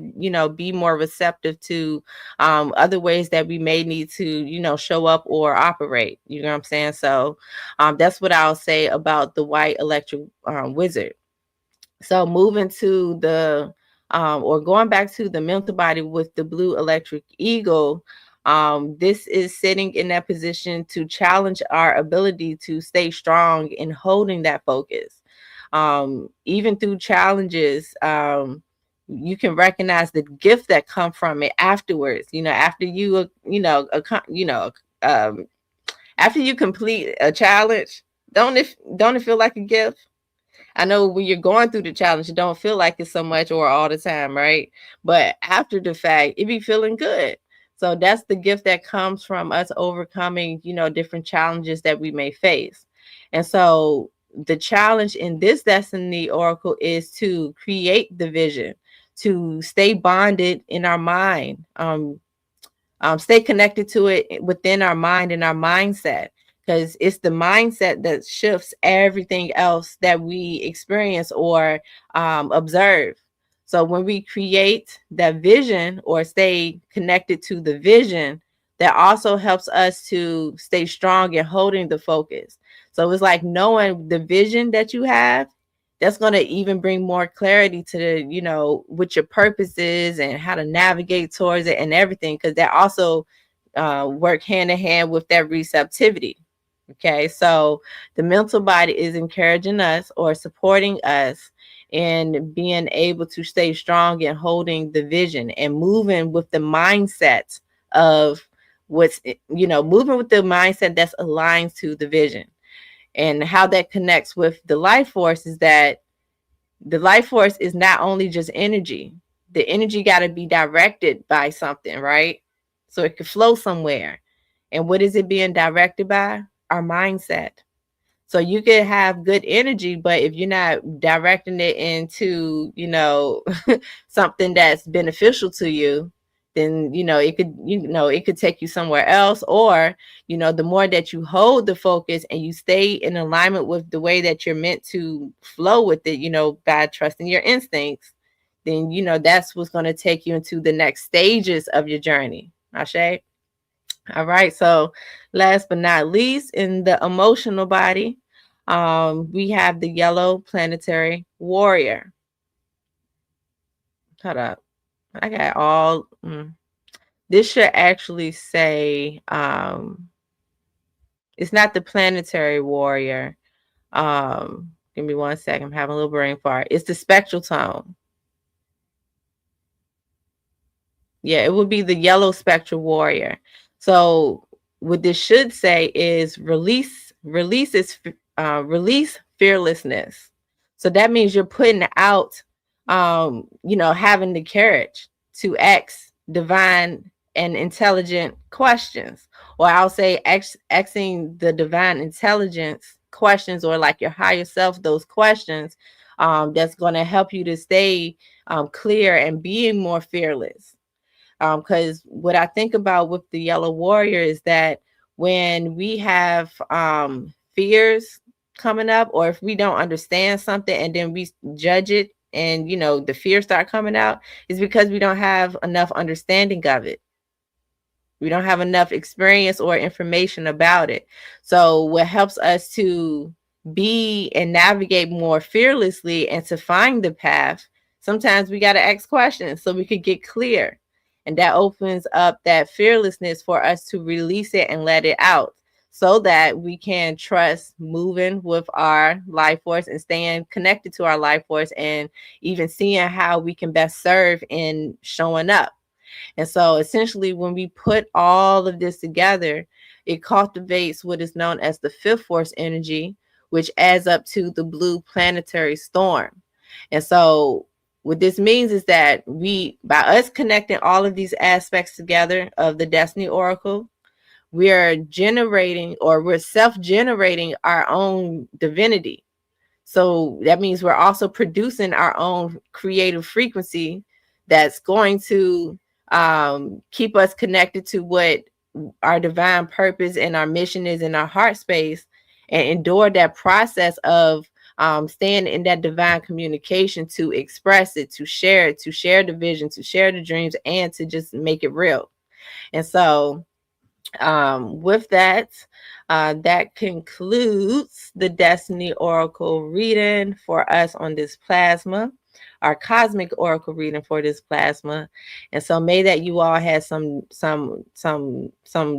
be more receptive to other ways that we may need to, show up or operate. You know what I'm saying? So that's what I'll say about the white electric wizard. So moving to the or going back to the mental body with the blue electric eagle, this is sitting in that position to challenge our ability to stay strong in holding that focus. Even through challenges, you can recognize the gift that come from it afterwards. After you, after you complete a challenge, don't it feel like a gift? I know when you're going through the challenge, you don't feel like it so much or all the time, right? But after the fact, it be feeling good. So that's the gift that comes from us overcoming, different challenges that we may face. And so the challenge in this Destiny Oracle is to create the vision, to stay bonded in our mind, stay connected to it within our mind and our mindset, because it's the mindset that shifts everything else that we experience or observe. So when we create that vision or stay connected to the vision, that also helps us to stay strong in holding the focus. So it's like knowing the vision that you have, that's going to even bring more clarity to the, what your purpose is and how to navigate towards it and everything, because that also work hand in hand with that receptivity. Okay, so the mental body is encouraging us or supporting us in being able to stay strong in holding the vision and moving with the mindset of moving with the mindset that's aligned to the vision. And how that connects with the life force is that the life force is not only just energy. The energy got to be directed by something, right? So it could flow somewhere. And what is it being directed by? Our mindset. So you could have good energy, but if you're not directing it into, something that's beneficial to you, then, it could take you somewhere else. Or, the more that you hold the focus and you stay in alignment with the way that you're meant to flow with it, by trusting your instincts, then, that's what's going to take you into the next stages of your journey. Ashe? All right. So last but not least, in the emotional body, we have the yellow planetary warrior. Hold up. I got all. This should actually say, it's not the planetary warrior. Give me 1 second. I'm having a little brain fart. It's the spectral tone. Yeah, it would be the yellow spectral warrior. So what this should say is release fearlessness. So that means you're putting out, having the courage to ask divine and intelligent questions, or I'll say asking the divine intelligence questions, or like your higher self those questions that's going to help you to stay clear and being more fearless. Because what I think about with the Yellow Warrior is that when we have fears coming up, or if we don't understand something and then we judge it, and the fears start coming out, is because we don't have enough understanding of it. We don't have enough experience or information about it. So what helps us to be and navigate more fearlessly and to find the path, sometimes we got to ask questions so we could get clear. And that opens up that fearlessness for us to release it and let it out, so that we can trust moving with our life force and staying connected to our life force, and even seeing how we can best serve in showing up. And so essentially, when we put all of this together, it cultivates what is known as the fifth force energy, which adds up to the blue planetary storm. And so what this means is that by us connecting all of these aspects together of the Destiny Oracle, we are generating, or we're self-generating our own divinity. So that means we're also producing our own creative frequency that's going to keep us connected to what our divine purpose and our mission is in our heart space, and endure that process of staying in that divine communication, to express it, to share the vision, to share the dreams, and to just make it real. And so with that, that concludes the Destiny Oracle reading for us on this plasma, our cosmic oracle reading for this plasma. And so may that you all had some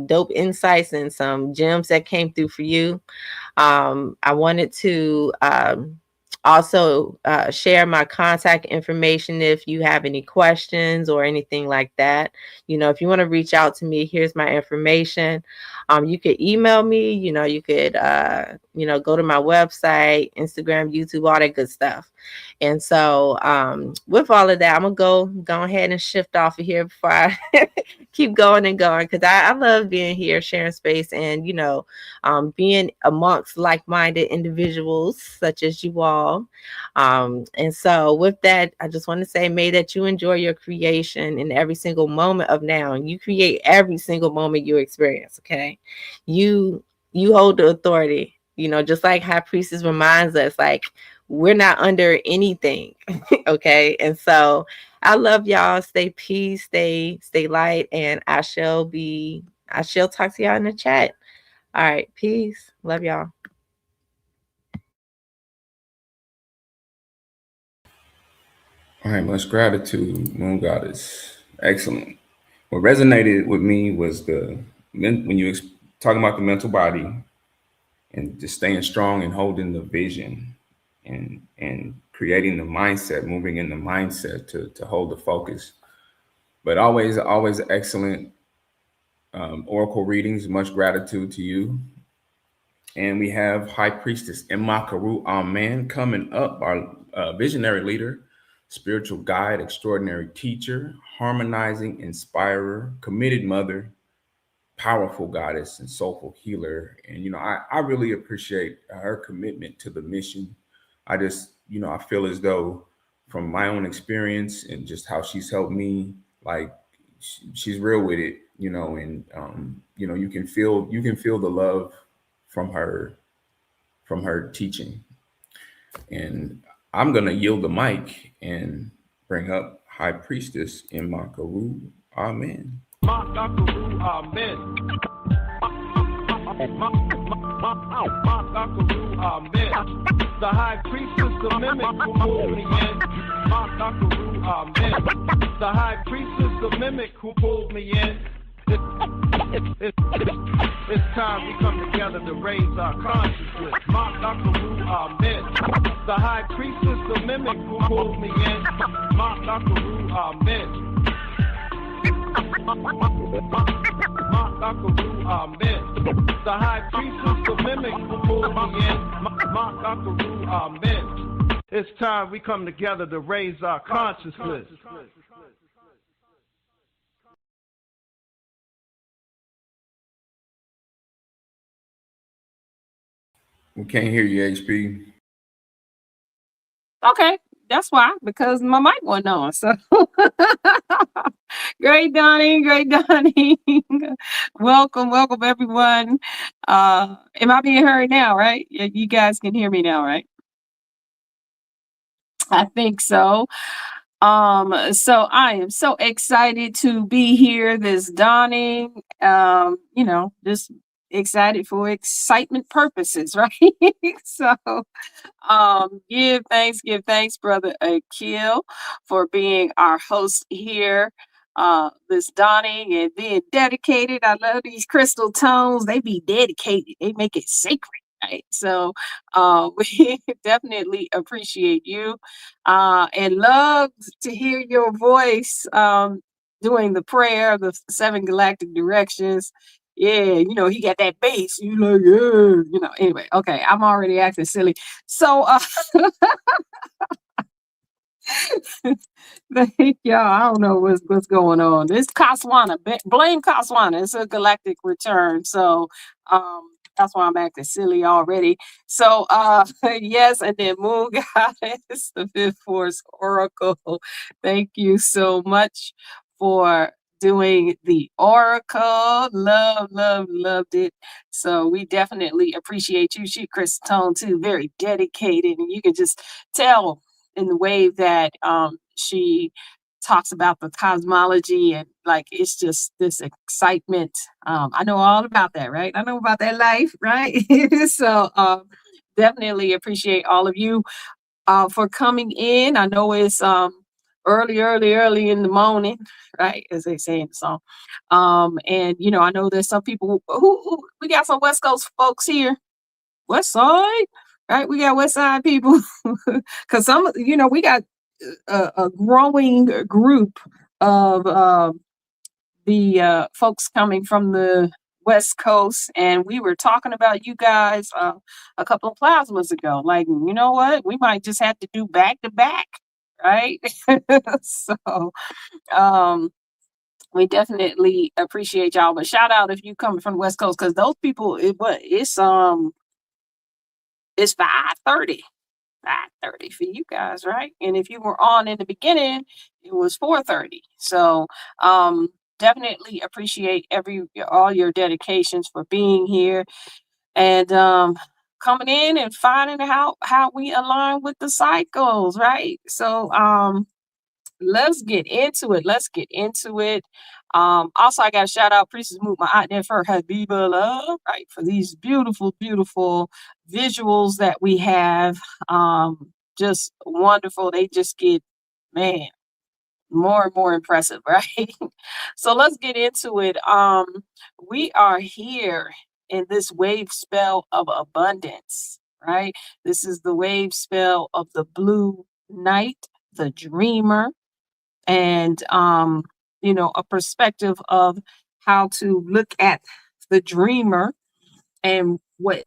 dope insights and some gems that came through for you. I wanted to also share my contact information if you have any questions or anything like that. If you want to reach out to me, here's my information. You could email me, you could go to my website, Instagram, YouTube, all that good stuff. And so with all of that, I'm gonna go ahead and shift off of here before I keep going and going, because I love being here, sharing space, and being amongst like-minded individuals such as you all. And so with that, I just want to say, may that you enjoy your creation in every single moment of now. And you create every single moment you experience. Okay. You hold the authority, just like High Priestess reminds us, like, we're not under anything. Okay. And so I love y'all. Stay peace, stay light, and I shall talk to y'all in the chat. All right. Peace. Love y'all. All right, much gratitude, Moon Goddess. Excellent. What resonated with me was when you talking about the mental body and just staying strong and holding the vision and creating the mindset, moving in the mindset to hold the focus. But always excellent oracle readings. Much gratitude to you. And we have High Priestess Imakaru Amen coming up, our visionary leader, spiritual guide, extraordinary teacher, harmonizing inspirer, committed mother, powerful goddess, and soulful healer. And, I really appreciate her commitment to the mission. I just, I feel as though from my own experience and just how she's helped me, like she's real with it, and, you can feel the love from her teaching. And I'm going to yield the mic and bring up High Priestess Imakaru. Amen. Amen. The High Priestess, the MIMEC who pulled me in. Amen. The High Priestess, the MIMEC who pulled me in. It's time we come together to raise our consciousness. Amen. The High Priestess, the MIMEC who pulled me in. Amen. Amen. The High Priestess, the MIMEC who pulled me in. Amen. It's time we come together to raise our consciousness. We can't hear you, HP. Okay, that's why, because my mic wasn't on. So great, Donnie, great, Donnie. Welcome, welcome, everyone. Am I being heard now, right? You guys can hear me now, right? I think so. So I am so excited to be here this dawning. Just excited for excitement purposes, right? So give thanks, brother Akil, for being our host here. This dawning and being dedicated. I love these crystal tones. They be dedicated. They make it sacred. Right. So we definitely appreciate you and love to hear your voice doing the prayer of the seven galactic directions. Yeah, he got that bass. You like, yeah, anyway, okay, I'm already acting silly. So y'all, I don't know what's going on. This Kaswana, blame Kaswana. It's a galactic return. So that's why I'm acting silly already. So yes, and then Moon Goddess, the fifth force oracle. Thank you so much for doing the oracle. Loved it. So we definitely appreciate you. She Chris Tone too, very dedicated, and you can just tell in the way that she talks about the cosmology, and like it's just this excitement. I know all about that, right? I know about that life, right? So definitely appreciate all of you for coming in. I know it's early in the morning, right? As they say in the song. And I know there's some people who we got some West Coast folks here. West Side, right? We got West Side people, because we got a growing group of the folks coming from the West Coast, and we were talking about you guys a couple of plasmas ago. Like, you know what? We might just have to do back to back, right? So, we definitely appreciate y'all. But shout out if you coming from the West Coast, because those people, it's 5:30 for you guys, right? And if you were on in the beginning, it was 4:30. So definitely appreciate all your dedications for being here and coming in and finding out how we align with the cycles, right? So let's get into it. Also, I got to shout out Priestess Moot, my aunt there for Habiba love, right? For these beautiful visuals that we have. Just wonderful. They just get, man, more and more impressive, right? So let's get into it. We are here in this wave spell of abundance, right? This is the wave spell of the blue night, the dreamer, and a perspective of how to look at the dreamer and what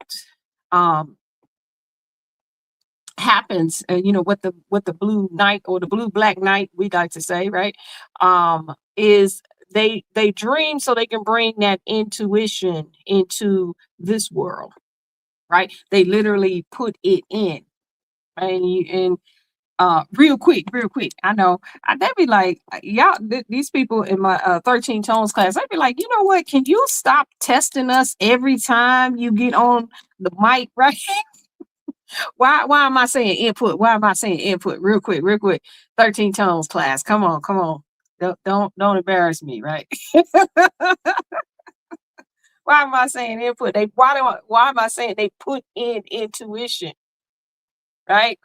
happens, what the blue night or the blue black night, we like to say, right, is they dream so they can bring that intuition into this world, right? They literally put it in, and real quick. I know they'd be like, y'all, these people in my 13 tones class, I'd be like, you know what? Can you stop testing us every time you get on the mic, right? Why am I saying input? Why am I saying input? Real quick. 13 tones class. Come on. Don't embarrass me, right? Why am I saying input? Why am I saying they put in intuition, right?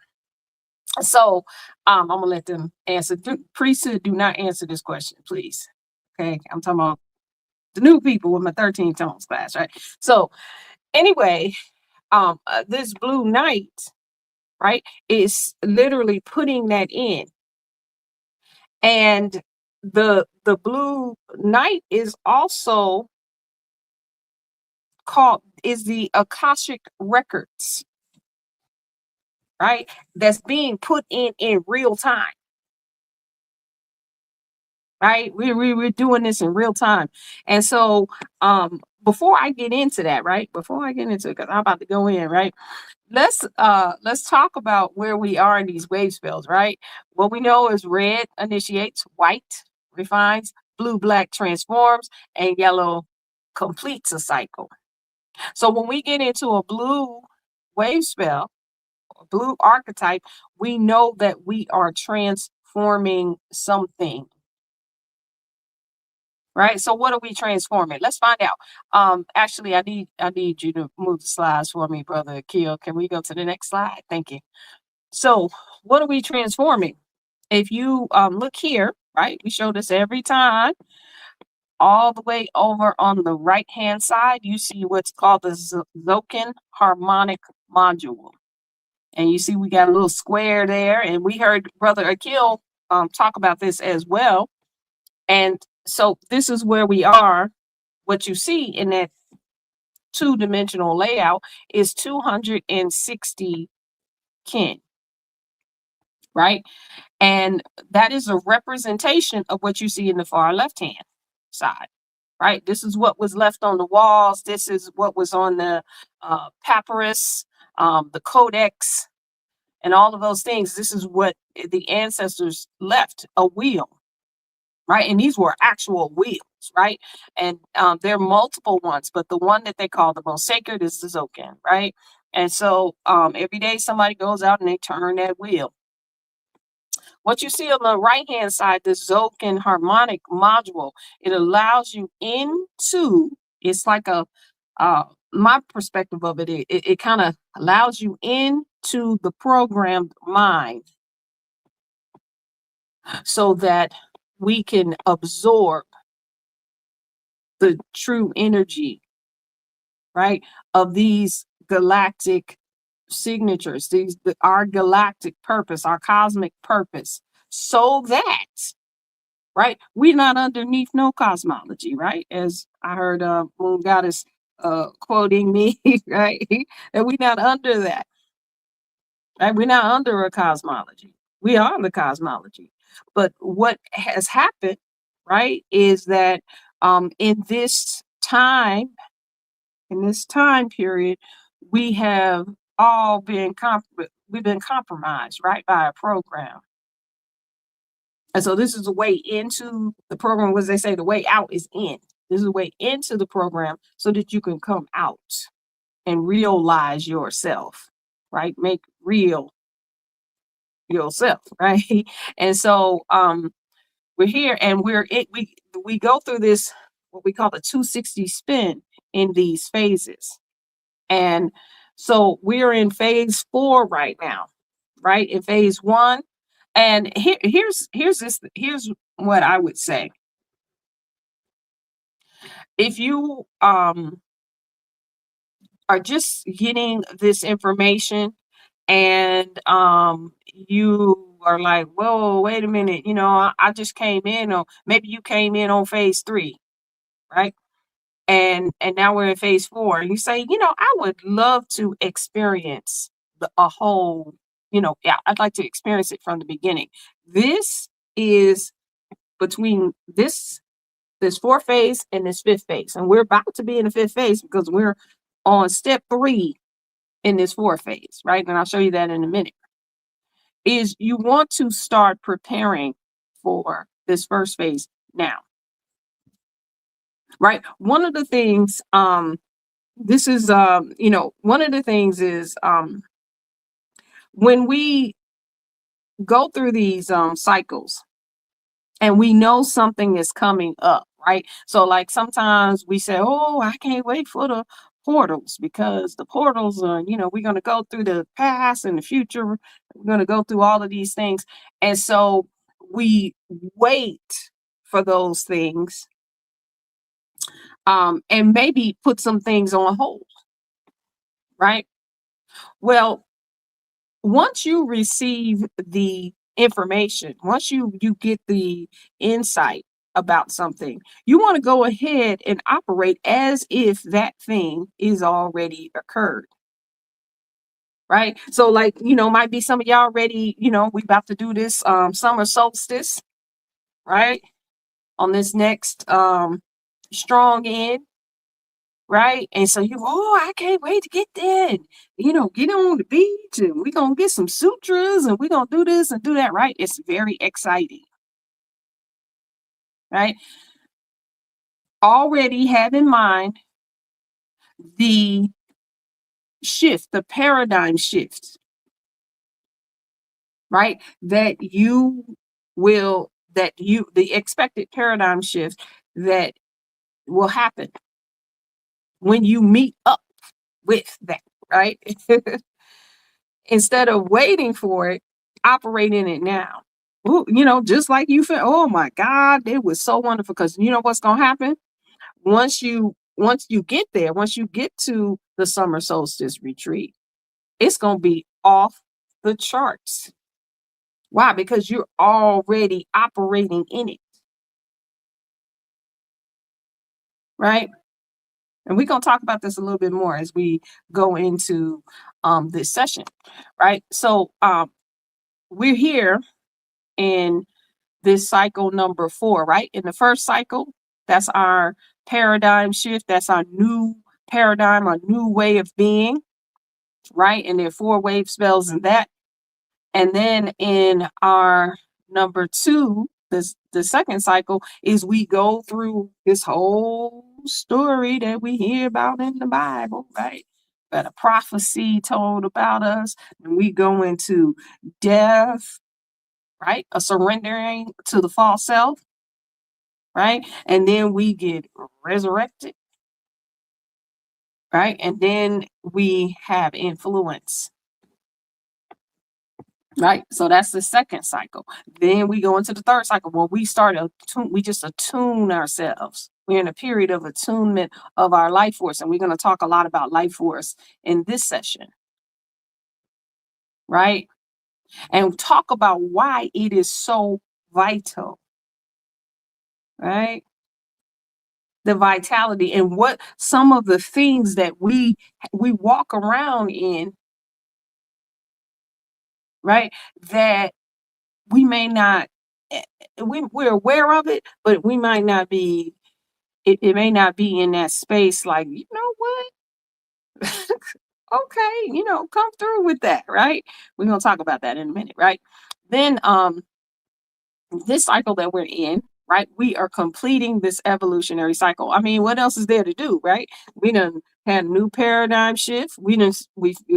So I'm gonna let them answer. Priesthood, do not answer this question, please. Okay, I'm talking about the new people with my 13 tones class, right? So anyway, this blue night, right, is literally putting that in, and the blue night is also is the Akashic records, right? That's being put in real time. right? We're doing this in real time. And so before I get into that, right? Before I get into it, because I'm about to go in, right? Let's talk about where we are in these wave spells, right? What we know is red initiates, white refines, blue black transforms, and yellow completes a cycle. So when we get into a blue wave spell, a blue archetype, we know that we are transforming something. Right. So what are we transforming? Let's find out. Actually, I need you to move the slides for me, Brother Akil. Can we go to the next slide? Thank you. So what are we transforming? If you look here, right, we show this every time. All the way over on the right hand side, you see what's called the Zoken harmonic module. And you see we got a little square there. And we heard Brother Akil talk about this as well. And so this is where we are. What you see in that two-dimensional layout is 260 kin, right? And that is a representation of what you see in the far left-hand side, right? This is what was left on the walls. This is what was on the papyrus, the codex, and all of those things. This is what the ancestors left, a wheel, right? And these were actual wheels, right? And there are multiple ones, but the one that they call the most sacred is the Zoken, right? And so every day somebody goes out and they turn that wheel. What you see on the right-hand side, the Zoken harmonic module, it allows you into, it's like a, my perspective of it, it kind of allows you into the programmed mind so that we can absorb the true energy, right, of these galactic signatures, our galactic purpose, our cosmic purpose, so that, right, we're not underneath no cosmology, right? As I heard Moon Goddess quoting me, right, that we're not under that, right? We're not under a cosmology. We are the cosmology. But what has happened, right, is that in this time period, we have all been we've been compromised, right, by a program. And so this is the way into the program. What they say, the way out is in. This is the way into the program so that you can come out and realize yourself, right? Make real yourself, right? And so we're here and we go through this, what we call the 260 spin in these phases. And so we're in phase 4 right now, right? In phase 1. And here's what I would say. If you are just getting this information and you are like, whoa, wait a minute, I just came in, or maybe you came in on phase 3, right? And now we're in phase 4, and you say, I would love to experience a whole, I'd like to experience it from the beginning. This is between this 4th phase and this 5th phase, and we're about to be in the 5th phase because we're on step 3 in this 4th phase, right? And I'll show you that in a minute. Is you want to start preparing for this first phase now. Right. One of the things, this is, one of the things is when we go through these cycles and we know something is coming up, right? So like sometimes we say, oh, I can't wait for the portals because the portals are, we're going to go through the past and the future. We're going to go through all of these things. And so we wait for those things. And maybe put some things on hold, right? Well, once you receive the information, once you get the insight about something, you want to go ahead and operate as if that thing is already occurred, right? So like, might be some of y'all ready, we about to do this summer solstice, right? on this next strong end, right? And so I can't wait to get there and, get on the beach and we're going to get some sutras and we're going to do this and do that, right? It's very exciting, right? Already have in mind the shift, the paradigm shift, right? The expected paradigm shift that will happen when you meet up with that, right? Instead of waiting for it, operate in it now. Ooh, just like you feel, oh my God, it was so wonderful. Because you know what's going to happen? Once you get there, once you get to the summer solstice retreat, it's going to be off the charts. Why? Because you're already operating in it. Right? And we're going to talk about this a little bit more as we go into this session. Right? So we're here in this cycle number 4, right? In the first cycle, that's our paradigm shift. That's our new paradigm, our new way of being, right? And there are 4 wave spells in that. And then in our number 2, the second cycle, is we go through this whole story that we hear about in the Bible, right? But a prophecy told about us, and we go into death, right? A surrendering to the false self, right? And then we get resurrected, right? And then we have influence, right? So that's the second cycle. Then we go into the third cycle where we just attune ourselves. We're in a period of attunement of our life force, and we're going to talk a lot about life force in this session, right? And talk about why it is so vital, right? The vitality and what some of the things that we walk around in, right? That we may not, we're aware of it, but we might not be, it may not be in that space like, you know what? Okay, come through with that, right? We're going to talk about that in a minute, right? Then this cycle that we're in, right? We are completing this evolutionary cycle. I mean, what else is there to do, right? We done had a new paradigm shift. We've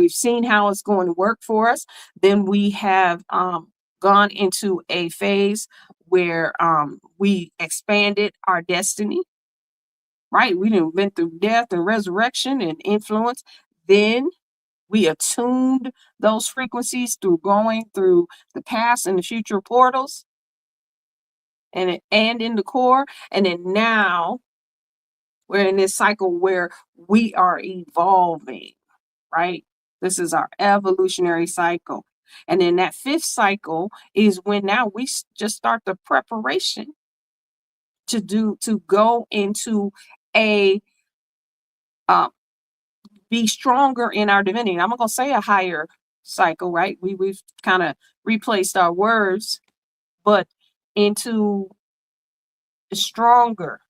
seen how it's going to work for us. Then we have gone into a phase where we expanded our destiny, right? We done went through death and resurrection and influence. Then we attuned those frequencies through going through the past and the future portals and in the core. And then now we're in this cycle where we are evolving, right? This is our evolutionary cycle. And then that 5th cycle is when now we just start the preparation to go into a be stronger in our divinity. And I'm not going to say a higher cycle, right? We've kind of replaced our words, but into a stronger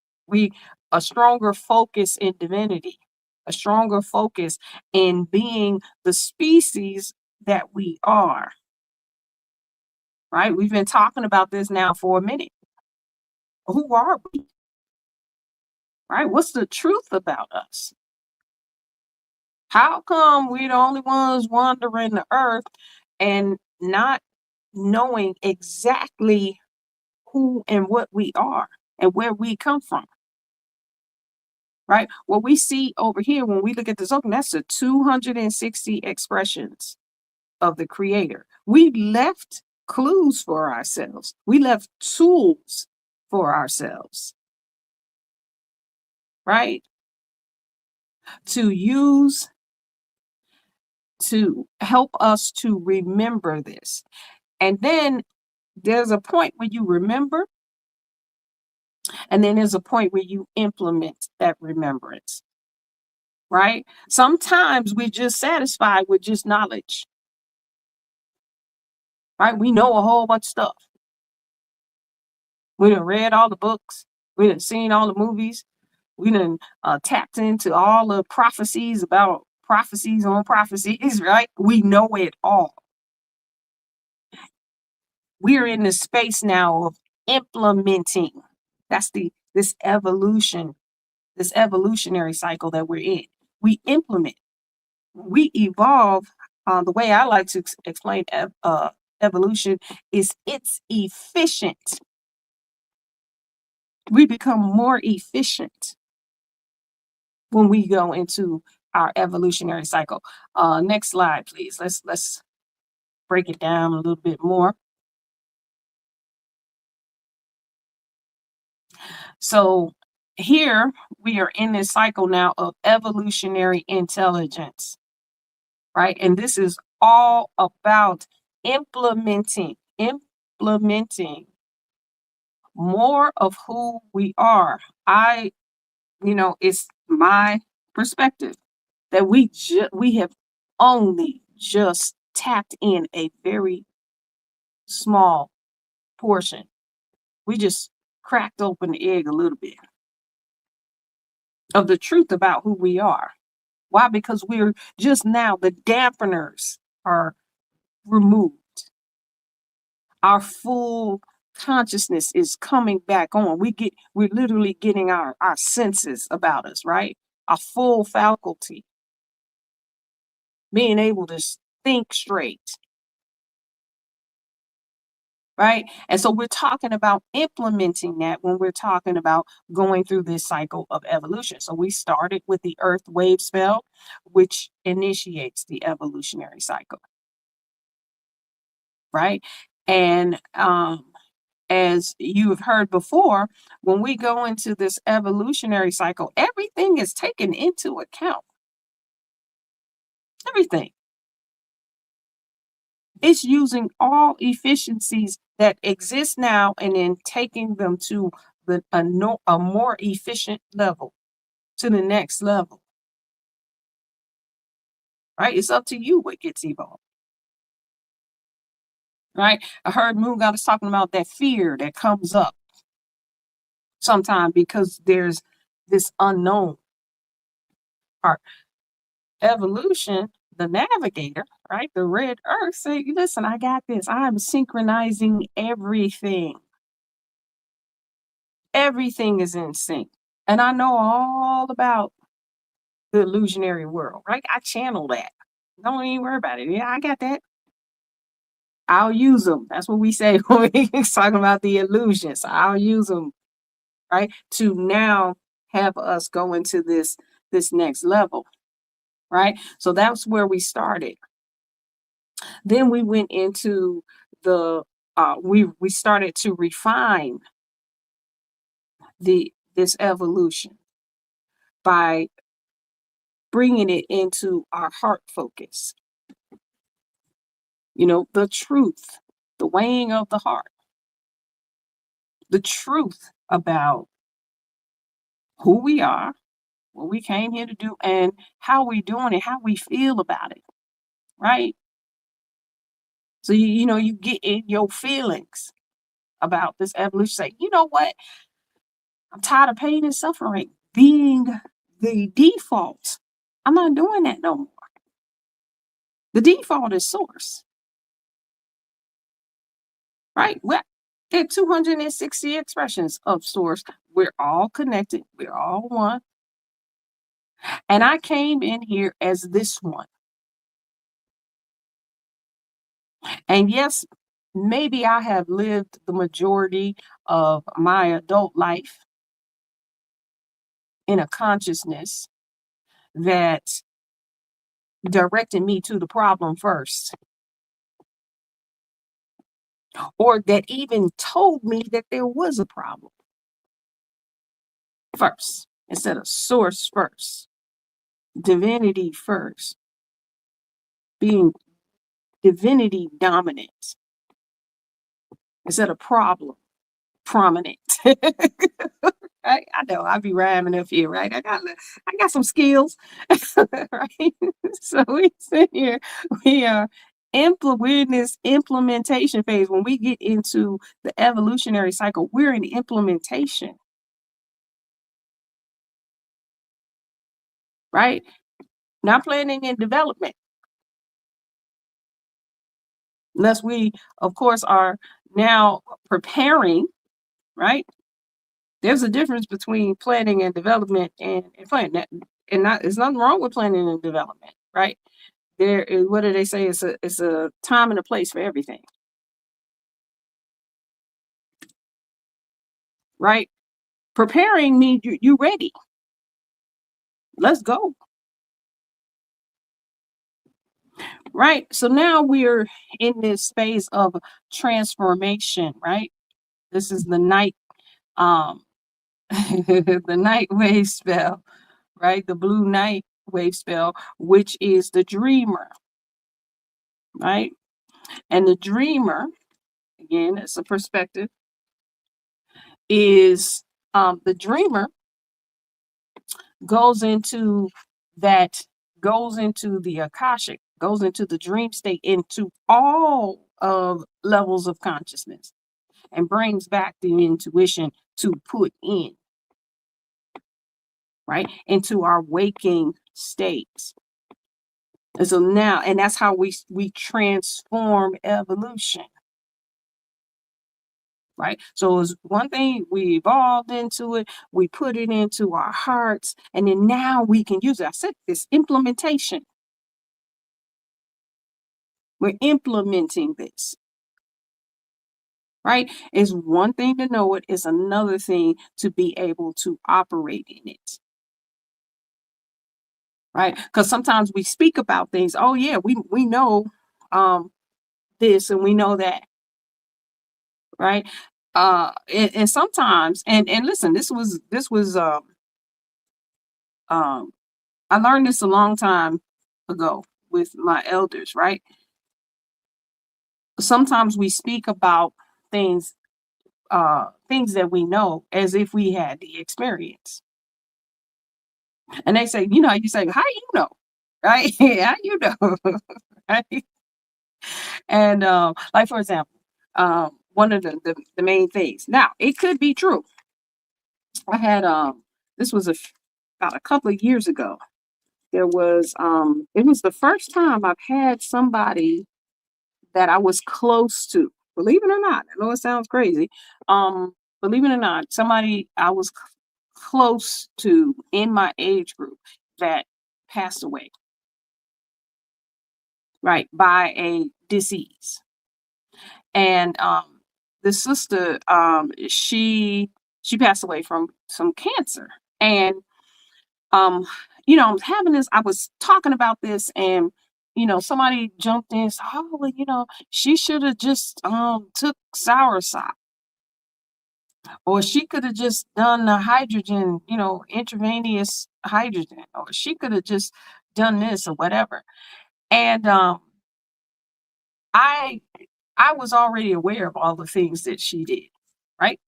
focus in divinity, a stronger focus in being the species that we are, right? We've been talking about this now for a minute. Who are we? Right? What's the truth about us? How come we're the only ones wandering the earth and not knowing exactly who and what we are and where we come from? Right? What we see over here when we look at the Zogan, that's the 260 expressions of the Creator. We left clues for ourselves. We left tools for ourselves, right? To use to help us to remember this. And then there's a point where you remember, and then there's a point where you implement that remembrance, right? Sometimes we're just satisfied with just knowledge, right? We know a whole bunch of stuff. We done read all the books. We done seen all the movies. We done tapped into all the prophecies about prophecies on prophecies, right? We know it all. We're in the space now of implementing. That's this evolutionary cycle that we're in. We implement. We evolve. The way I like to explain evolution is it's efficient. We become more efficient when we go into our evolutionary cycle. Next slide, please. Let's break it down a little bit more. So here we are in this cycle now of evolutionary intelligence, right? And this is all about implementing more of who we are. It's my perspective that we have only just tapped in a very small portion. We just cracked open the egg a little bit of the truth about who we are. Why? Because we're just now, the dampeners are removed. Our full consciousness is coming back on. We're literally getting our senses about us, right? Our full faculty. Being able to think straight. Right? And so we're talking about implementing that when we're talking about going through this cycle of evolution. So we started with the earth wave spell, which initiates the evolutionary cycle. Right? And as you've heard before, when we go into this evolutionary cycle, everything is taken into account. Everything. It's using all efficiencies that exist now and then taking them to a more efficient level, to the next level. Right? It's up to you what gets evolved. Right? I heard Moon God was talking about that fear that comes up sometimes because there's this unknown part. Evolution, the navigator, right? The red earth say, listen, I got this. I'm synchronizing everything. Everything is in sync. And I know all about the illusionary world, right? I channel that. Don't even worry about it. Yeah, I got that. I'll use them. That's what we say when we're talking about the illusions. I'll use them, right? To now have us go into this next level, right? So that's where we started. Then we went into we started to refine this evolution by bringing it into our heart focus. The truth, the weighing of the heart, the truth about who we are, what we came here to do, and how we're doing it, how we feel about it, right? So you get in your feelings about this evolution. Say, you know what? I'm tired of pain and suffering being the default. I'm not doing that no more. The default is source. Right? There are 260 expressions of source. We're all connected. We're all one. And I came in here as this one. And yes, maybe I have lived the majority of my adult life in a consciousness that directed me to the problem first. Or that even told me that there was a problem first, instead of source first, divinity first, being divinity dominant, instead of problem prominent. Right? I know I'll be rhyming up here, right? I got some skills, right? So we sit here, we are we're in this implementation phase. When we get into the evolutionary cycle, we're in implementation, right? Not planning and development. Unless we, of course, are now preparing, right? There's a difference between planning and development and planning. There's nothing wrong with planning and development, right? There is, what do they say? It's a time and a place for everything, right? Preparing means you ready. Let's go. Right. So now we're in this phase of transformation, right? This is the night, the night wave spell, right? The blue night wave spell, which is the dreamer, right? And the dreamer, again, it's a perspective, is the dreamer goes into the Akashic, goes into the dream state, into all of levels of consciousness, and brings back the intuition to put in, right, into our waking states. And so now, and that's how we transform evolution, right? So it's one thing, we evolved into it, we put it into our hearts, and then now we can use it. I said this implementation. We're implementing this, right? It's one thing to know it, it's another thing to be able to operate in it, right? Because sometimes we speak about things, oh yeah, we know this and we know that, right? And sometimes, and listen, this was I learned this a long time ago with my elders, right? Sometimes we speak about things that we know as if we had the experience. And they say, you say, how you know? Right? How you know? Right? And like, for example, one of the main things. Now, it could be true. I had this was about a couple of years ago. There was it was the first time I've had somebody that I was close to. Believe it or not, I know it sounds crazy. Believe it or not, somebody I was close to in my age group that passed away, right, by a disease. And the sister, she passed away from some cancer. And I was talking about this, and somebody jumped in and said, oh, well, she should have just took soursop, or she could have just done the hydrogen, intravenous hydrogen, or she could have just done this or whatever. And I was already aware of all the things that she did, right?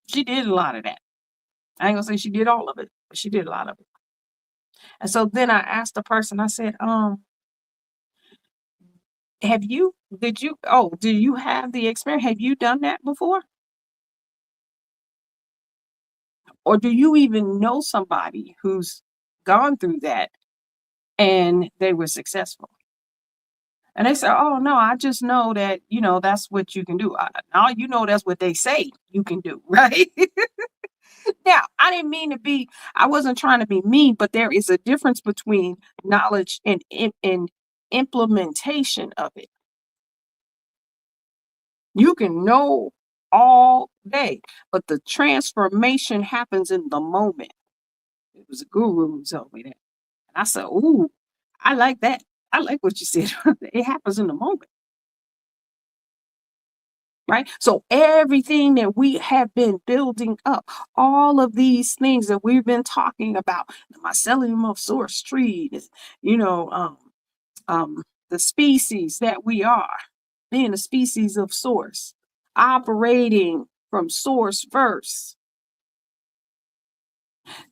She did a lot of that. I ain't gonna say she did all of it, but she did a lot of it. And so then I asked the person, I said, do you have the experience? Have you done that before? Or do you even know somebody who's gone through that and they were successful? And they said, oh, no, I just know that, that's what you can do. That's what they say you can do, right? Now, I wasn't trying to be mean, but there is a difference between knowledge and implementation of it. You can know all day, but the transformation happens in the moment. It was a guru who told me that. And I said, ooh, I like that. I like what you said. It happens in the moment. Right? So everything that we have been building up, all of these things that we've been talking about, the mycelium of source tree, the species that we are, being a species of source, operating from source first.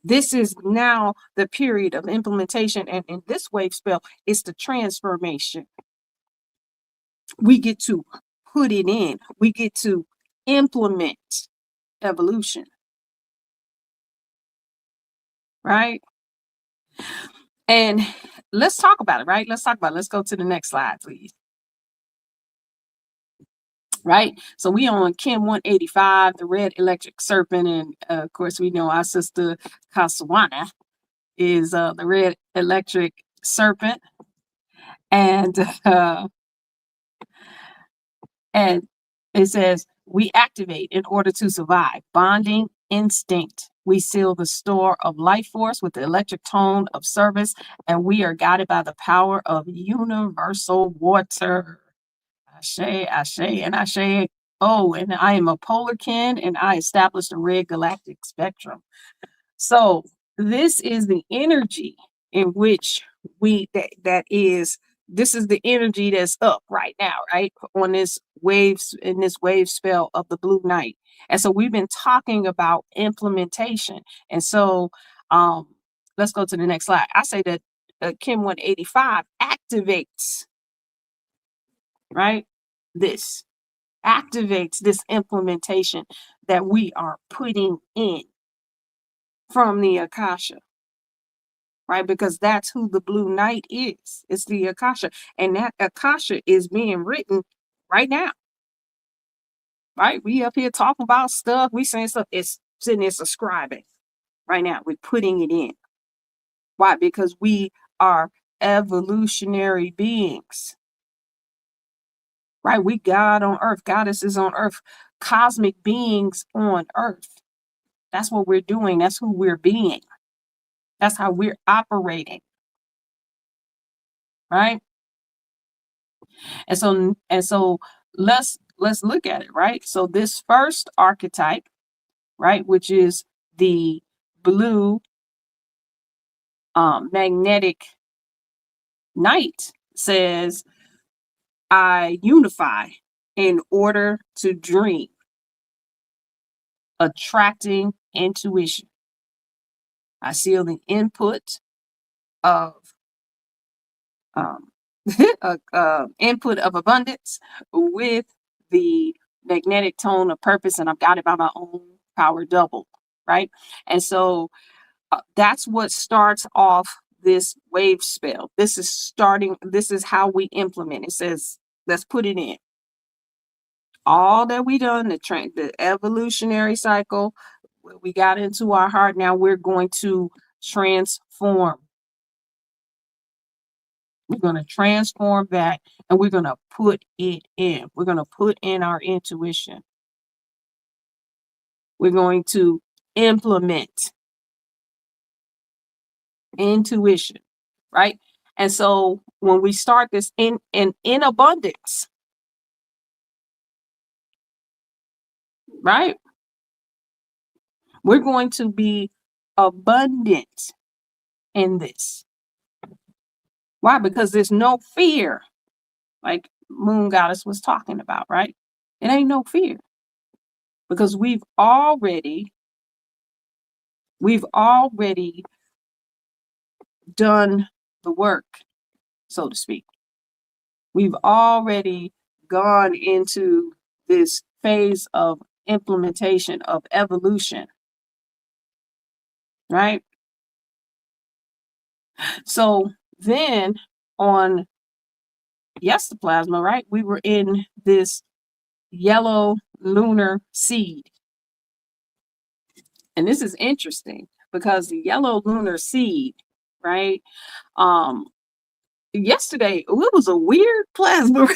This is now the period of implementation. And in this wave spell, it's the transformation. We get to put it in. We get to implement evolution. Right? And let's talk about it, right? Let's go to the next slide, please. Right? So we on Chem 185, the red electric serpent. And of course, we know our sister Kaswana is the red electric serpent. And it says, we activate in order to survive. Bonding instinct. We seal the store of life force with the electric tone of service, and we are guided by the power of universal water. Ashe, ashe, and ashe. Oh, and I am a polar kin, and I established a red galactic spectrum. So this is the energy in which this is the energy that's up right now, right? On this wave spell of the blue night. And so we've been talking about implementation. And so let's go to the next slide. I say that Chem 185 activates, right? This activates this implementation that we are putting in from the Akasha. Right? Because that's who the blue night is. It's the Akasha. And that Akasha is being written right now. Right? We up here talking about stuff. We saying stuff. It's sitting there subscribing right now. We're putting it in. Why? Because we are evolutionary beings. Right? We God on earth. Goddesses on earth. Cosmic beings on earth. That's what we're doing. That's who we're being. That's how we're operating. Right? And so let's look at it, right? So this first archetype, right, which is the blue magnetic knight, says, I unify in order to dream, attracting intuition. I seal the input of input of abundance with the magnetic tone of purpose, and I'm guided by my own power double, right? And so that's what starts off this wave spell. This is how we implement. It says, let's put it in. All that we done, the evolutionary cycle, we got into our heart. Now we're going to transform. We're going to transform that, and we're going to put it in. We're going to put in our intuition. We're going to implement intuition, right? And so when we start this in abundance, right? We're going to be abundant in this. Why? Because there's no fear, like Moon Goddess was talking about, right? It ain't no fear. Because we've already done the work, so to speak. We've already gone into this phase of implementation of evolution, right? So then on Plasma, right, we were in this yellow lunar seed. And this is interesting because the yellow lunar seed, right? Yesterday, it was a weird plasma.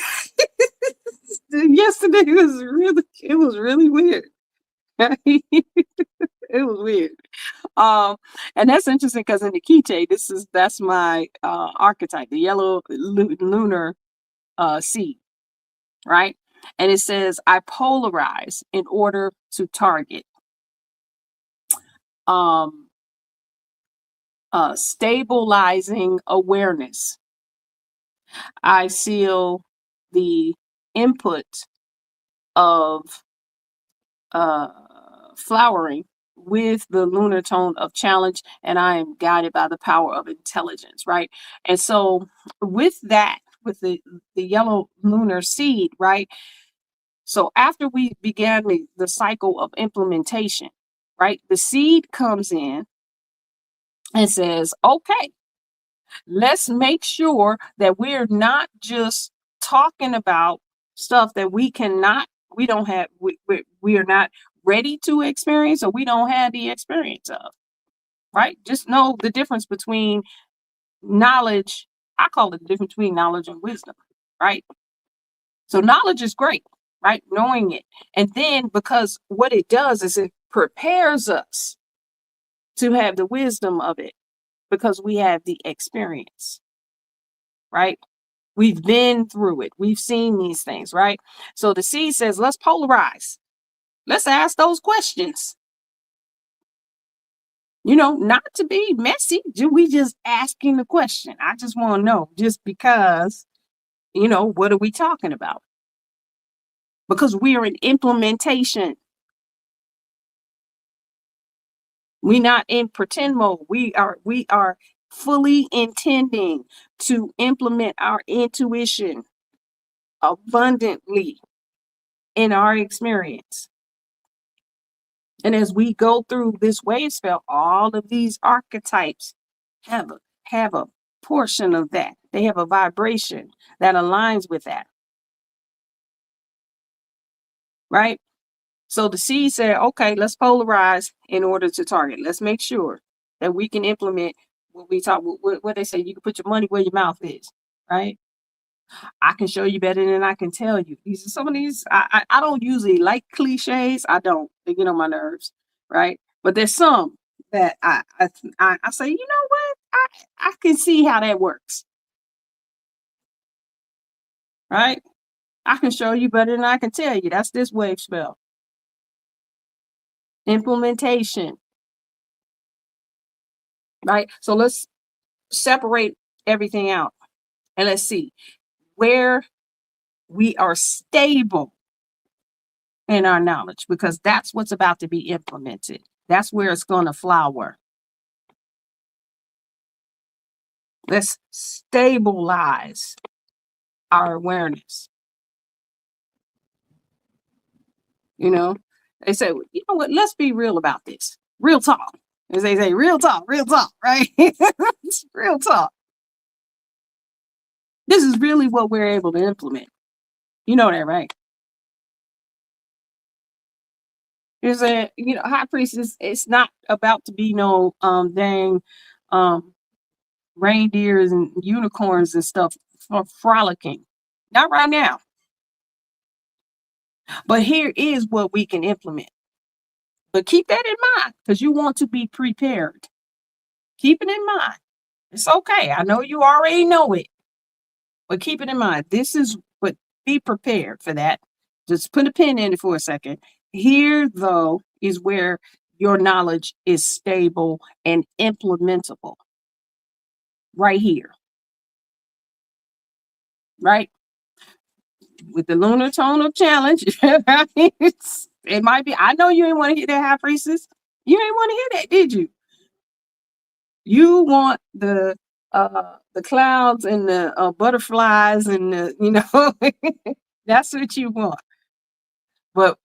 Yesterday it was really weird. It was weird. And that's interesting because in the Kite, that's my archetype, the yellow lunar seed, right? And it says, I polarize in order to target. Stabilizing awareness. I seal the input of flowering with the lunar tone of challenge, and I am guided by the power of intelligence, right? And so with that, with the yellow lunar seed, right? So after we began the cycle of implementation, right? The seed comes in and says, okay, let's make sure that we're not just talking about stuff that we are not ready to experience, or we don't have the experience of, right? Just know the difference between knowledge. I call it the difference between knowledge and wisdom, right? So knowledge is great, right? Knowing it. And then because what it does is it prepares us to have the wisdom of it because we have the experience, right? We've been through it. We've seen these things, right? So the seed says, let's polarize. Let's ask those questions. Not to be messy. We just asking the question. I just want to know, just because, what are we talking about? Because we are in implementation. We're not in pretend mode. We are fully intending to implement our intuition abundantly in our experience. And as we go through this wave spell, all of these archetypes have a portion of that. They have a vibration that aligns with that. Right? So the seed said, okay, let's polarize in order to target. Let's make sure that we can implement what we talk, what they say, you can put your money where your mouth is, right? I can show you better than I can tell you. These are some of these, I don't usually like cliches. I don't, they get on my nerves, right? But there's some that I say, you know what? I can see how that works. Right? I can show you better than I can tell you. That's this wave spell. Implementation. Right? So let's separate everything out and let's see where we are stable in our knowledge, because that's what's about to be implemented. That's where it's going to flower. Let's stabilize our awareness. They say, you know what, let's be real about this. Real talk. As they say, real talk, right? It's real talk. This is really what we're able to implement. You know that, right? There's high priestess, it's not about to be no dang reindeers and unicorns and stuff for frolicking. Not right now. But here is what we can implement. But keep that in mind, because you want to be prepared. Keep it in mind. It's okay. I know you already know it. But keep it in mind. But be prepared for that. Just put a pin in it for a second. Here, though, is where your knowledge is stable and implementable. Right here. Right? With the lunar tone of challenge, it might be. I know you didn't want to hear that, high priestess. You didn't want to hear that, did you? You want the clouds and the butterflies and that's what you want. But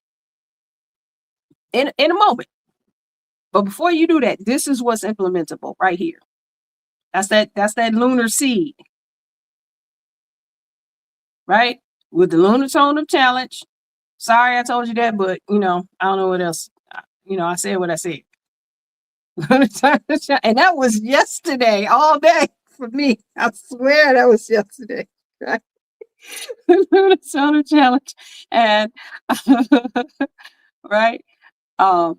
in a moment. But before you do that, this is what's implementable right here. That's that lunar seed. Right? With the lunar tone of challenge. Sorry I told you that, but I don't know what else. I said what I said. And that was yesterday, all day for me. I swear that was yesterday. Right? Lunar tone of challenge. And right. Oh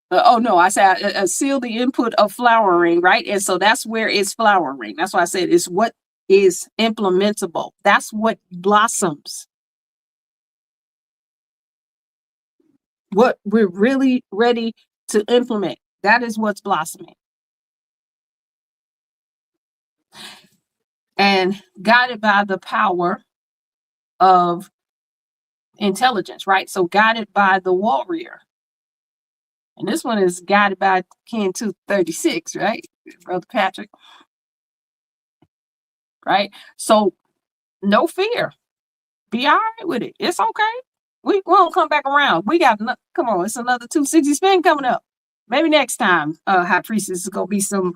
no, I said seal the input of flowering, right? And so that's where it's flowering. That's why I said it's what is implementable. That's what blossoms. What we're really ready to implement. That is what's blossoming. And guided by the power of intelligence, right? So guided by the warrior. And this one is guided by Ken 236, right? Brother Patrick. Right? So no fear. Be all right with it. It's okay. We won't come back around. We got, come on, it's another 260 spin coming up. Maybe next time, High Priestess, is going to be some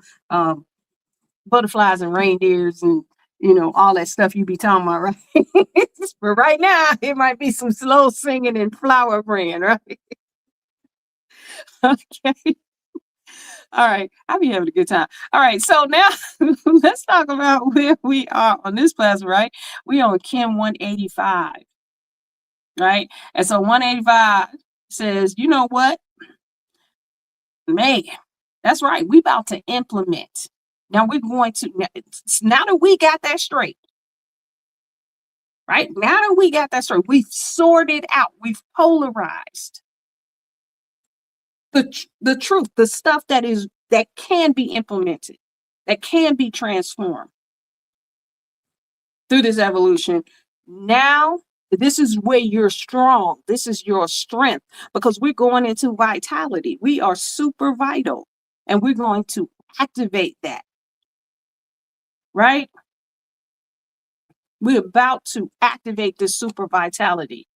butterflies and reindeers and, you know, all that stuff you be talking about, right? But right now, it might be some slow singing and flower praying, right? Okay. All right. I'll be having a good time. All right. So now let's talk about where we are on this plasma, right? We on Chem 185, right? And so 185 says, you know what? Man, that's right. We about to implement. Now we're going to, now that we got that straight, right? Now that we got that straight, we've sorted out, we've polarized the truth, the stuff that can be implemented, that can be transformed through this evolution. Now, this is where you're strong. This is your strength, because we're going into vitality. We are super vital, and we're going to activate that, right? We're about to activate this super vitality.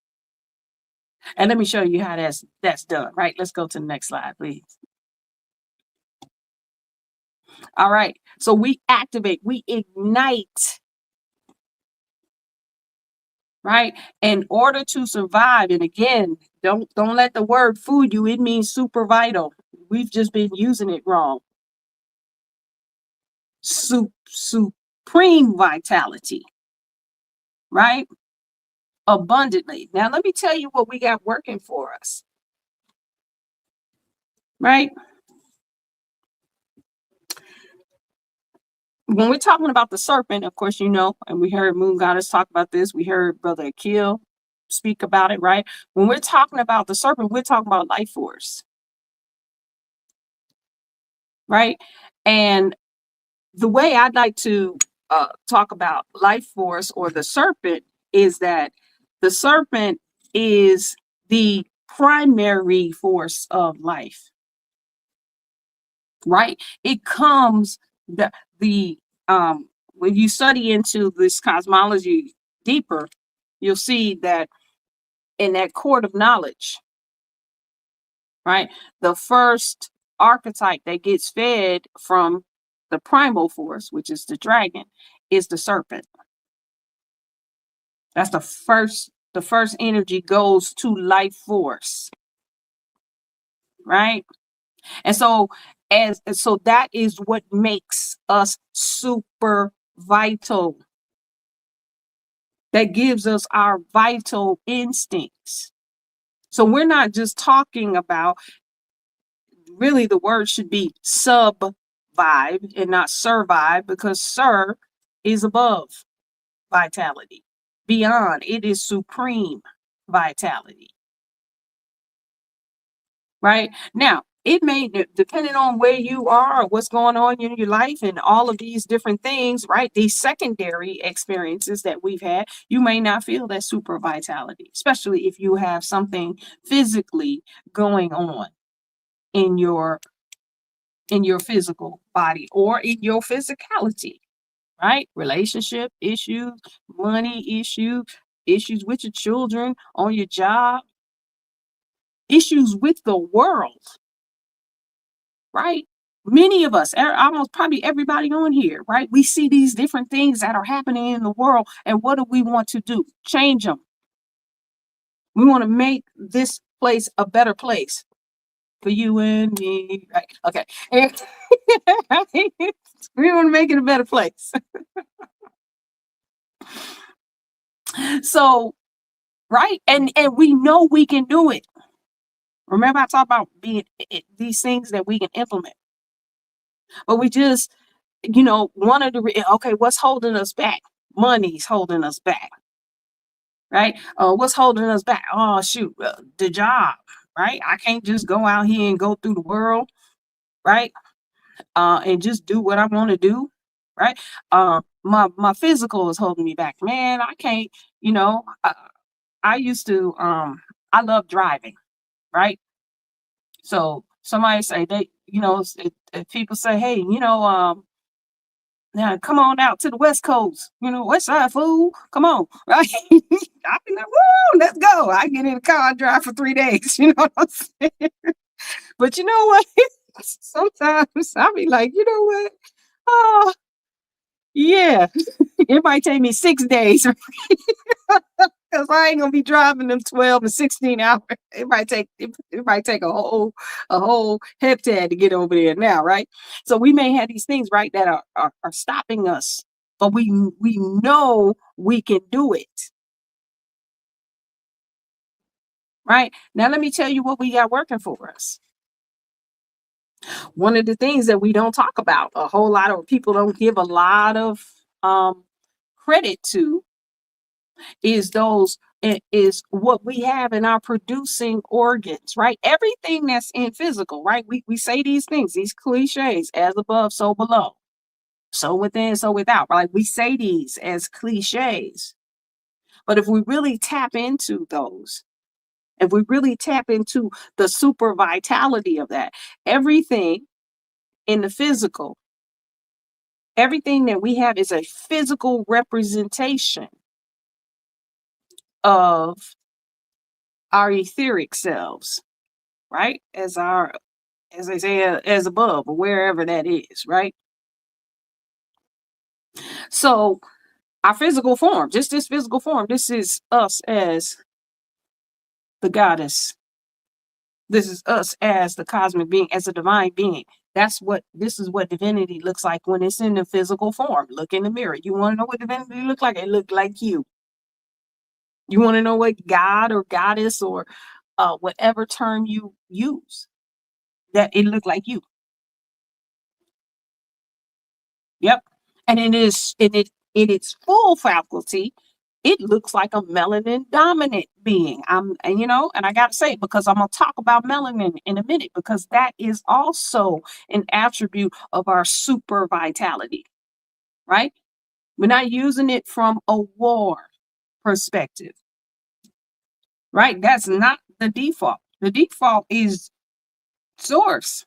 And let me show you how that's done, right? Let's go to the next slide, please. All right. So we activate, we ignite, right? In order to survive. And again, don't let the word fool you. It means super vital. We've just been using it wrong. Supreme vitality, right? Abundantly. Now, let me tell you what we got working for us, right? When we're talking about the serpent, of course, you know, and we heard Moon Goddess talk about this. We heard Brother Akil speak about it, right? When we're talking about the serpent, we're talking about life force, right? And the way I'd like to talk about life force or the serpent is that the serpent is the primary force of life, right? It comes when you study into this cosmology deeper, you'll see that in that court of knowledge, right? The first archetype that gets fed from the primal force, which is the dragon, is the serpent. That's the first energy goes to life force, right? And so that is what makes us super vital. That gives us our vital instincts. So we're not just talking about, really the word should be survive and not survive, because sur is above vitality. Beyond, it is supreme vitality. Right? Now, it may, depending on where you are or what's going on in your life and all of these different things, right? These secondary experiences that we've had, you may not feel that super vitality, especially if you have something physically going on in your physical body or in your physicality, right? Relationship issues, money issues with your children, on your job, issues with the world, right? Many of us, almost probably everybody on here, right? We see these different things that are happening in the world, and what do we want to do? Change them. We want to make this place a better place for you and me, right? Okay. We want to make it a better place. So, right? And we know we can do it. Remember, I talked about these things that we can implement. But we just, wanted to, okay, what's holding us back? Money's holding us back, right? What's holding us back? Oh, shoot, the job, right? I can't just go out here and go through the world, right? And just do what I want to do, right? My physical is holding me back. Man, I can't, I used to, I love driving, right? So Somebody say if people say, hey, now come on out to the West Coast, West Side fool, come on, right? I be like, woo, let's go. I get in the car and drive for 3 days, you know what I'm saying? But you know what? Sometimes I be like, you know what? Oh, yeah, it might take me 6 days because I ain't gonna be driving them 12 and 16 hours. It might take a whole heptad to get over there now, right? So we may have these things, right, that are stopping us, but we know we can do it. Right? Now let me tell you what we got working for us. One of the things that we don't talk about, a whole lot of people don't give a lot of credit to, is what we have in our producing organs, right? Everything that's in physical, right? We say these things, these cliches, as above, so below, so within, so without, right? We say these as cliches. But if we really tap into those, if we really tap into the super vitality of that, everything in the physical, everything that we have is a physical representation of our etheric selves, right? As they say, as above, or wherever that is, right? So our physical form, just this physical form, this is us as the goddess. This is us as the cosmic being, as a divine being. This is what divinity looks like when it's in the physical form. Look in the mirror. You want to know what divinity looks like? It looked like you. You want to know what God or goddess or whatever term you use, that it looked like you. Yep. And in its full faculty, it looks like a melanin dominant being. And I got to say, because I'm going to talk about melanin in a minute, because that is also an attribute of our super vitality, right? We're not using it from a war perspective, right? That's not the default. The default is source.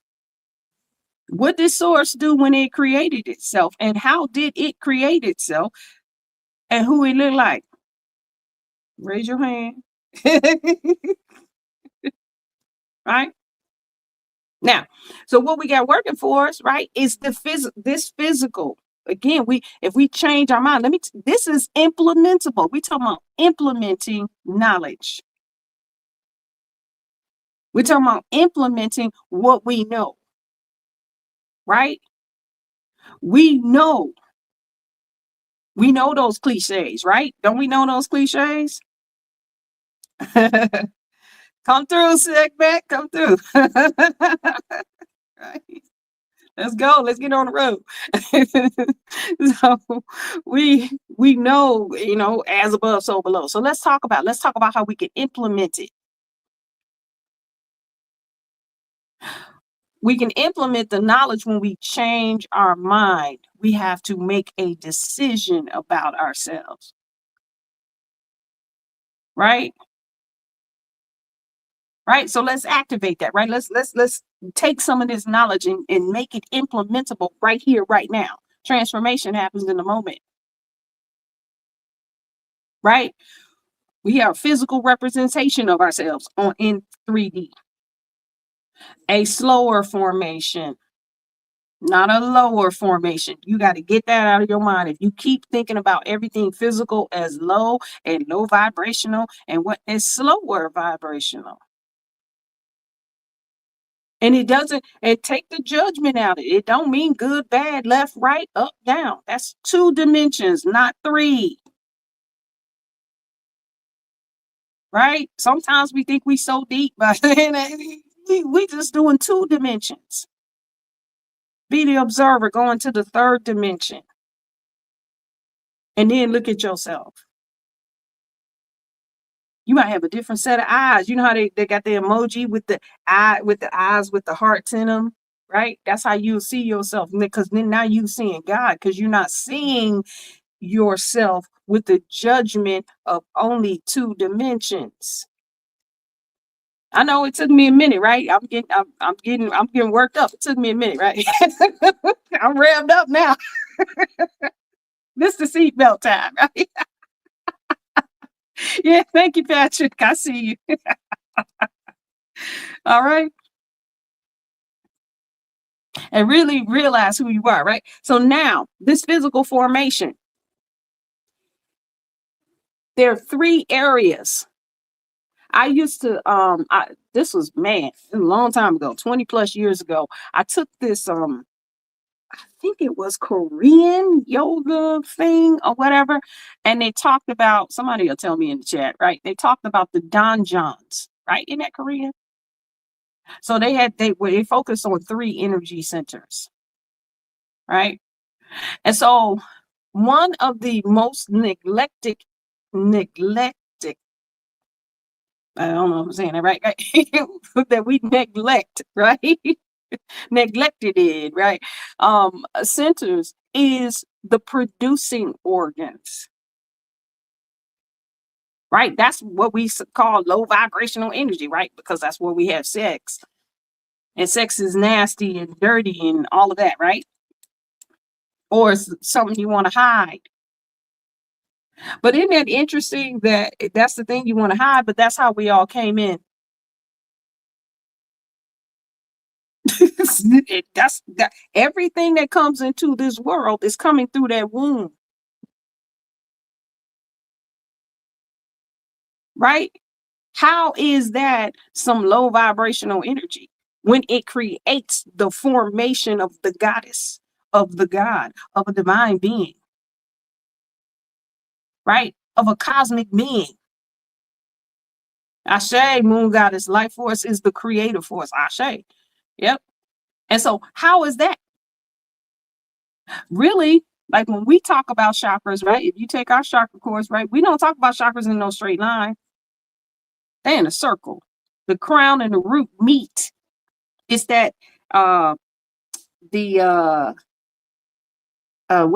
What did source do when it created itself? And how did it create itself? And who it looked like? Raise your hand. Right? Now, so what we got working for us, right, is this physical. Again, if we change our mind, this is implementable. We talking about implementing knowledge. We're talking about implementing what we know. Right? We know those cliches, right? Don't we know those cliches? Come through, Segment, come through. Right. Let's go. Let's get on the road. So we know, as above, so below. So let's talk about how we can implement it. We can implement the knowledge when we change our mind. We have to make a decision about ourselves. Right? Right? So let's activate that, right? Let's take some of this knowledge and make it implementable right here, right now. Transformation happens in the moment. Right? We have a physical representation of ourselves in 3D. A slower formation, not a lower formation. You got to get that out of your mind. If you keep thinking about everything physical as low and low vibrational, and what is slower vibrational. And take the judgment out of it. It don't mean good, bad, left, right, up, down. That's 2 dimensions, not 3. Right? Sometimes we think we so deep, but we just doing 2 dimensions. Be the observer, going to the 3rd dimension. And then look at yourself. You might have a different set of eyes. You know how they got the emoji with the eyes with the hearts in them, right? That's how you see yourself, because then now you seeing God, because you're not seeing yourself with the judgment of only 2 dimensions. I know it took me a minute, right? I'm getting worked up. It took me a minute, right? I'm revved up now. This is the seatbelt time, right? Yeah, thank you, Patrick. I see you. All right. And really realize who you are, right? So now, this physical formation, there are 3 areas. I used to, this was, man, a long time ago, 20 plus years ago. I took this, I think it was Korean yoga thing or whatever. And they talked about, somebody will tell me in the chat, right? They talked about the donjons, right? Isn't that Korean? So they focused on 3 energy centers, right? And so one of the most neglected, I don't know if I'm saying that right, that we neglect, right? Neglected it, right? Centers is the producing organs, right? That's what we call low vibrational energy, right? Because that's where we have sex. And sex is nasty and dirty and all of that, right? Or it's something you want to hide. But isn't that interesting that that's the thing you want to hide, but that's how we all came in. Everything that comes into this world is coming through that womb. Right? How is that some low vibrational energy when it creates the formation of the goddess, of the god, of a divine being? Right? Of a cosmic being. Ashe, moon goddess, life force is the creative force. Ashe. Yep. And so how is that? Really, like when we talk about chakras, right? If you take our chakra course, right? We don't talk about chakras in no straight line. They're in a circle. The crown and the root meet. It's that what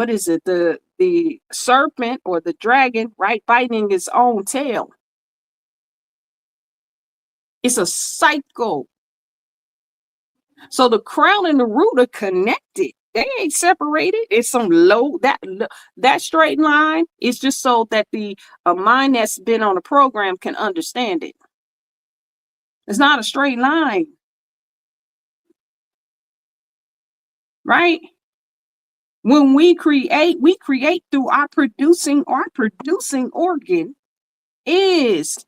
is it? The serpent or the dragon, right, biting its own tail. It's a cycle. So the crown and the root are connected. They ain't separated. It's some low, that straight line is just so that the mind that's been on a program can understand it. It's not a straight line. Right? When we create through our producing organ is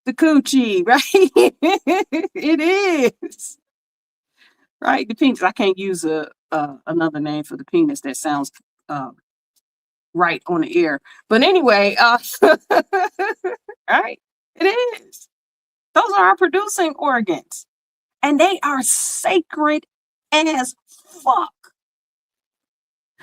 the coochie, right? It is. Right? The penis. I can't use another name for the penis that sounds right on the air. But anyway, right? It is. Those are our producing organs. And they are sacred as fuck.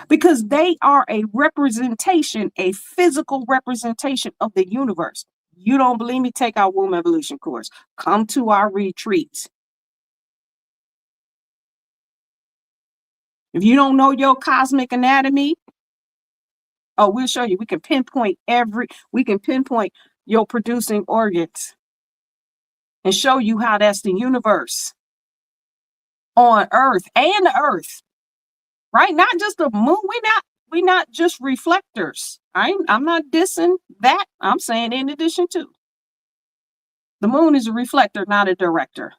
Because they are a representation, a physical representation of the universe. You don't believe me? Take our womb evolution course. Come to our retreats. If you don't know your cosmic anatomy, oh, we'll show you. We can pinpoint your producing organs and show you how that's the universe on Earth and the Earth. Right? Not just the moon. We're not just reflectors. I'm not dissing that. I'm saying in addition to. The moon is a reflector, not a director.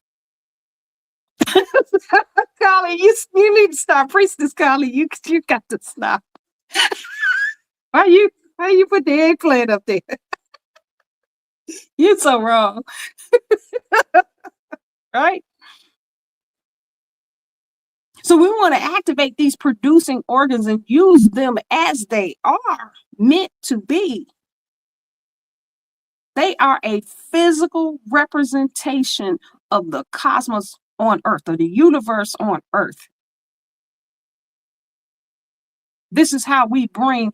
Carly, you need to stop. Priestess Carly, you got to stop. Why you put the eggplant up there? You're so wrong. Right? So we want to activate these producing organs and use them as they are meant to be. They are a physical representation of the cosmos on Earth, or the universe on Earth. This is how we bring,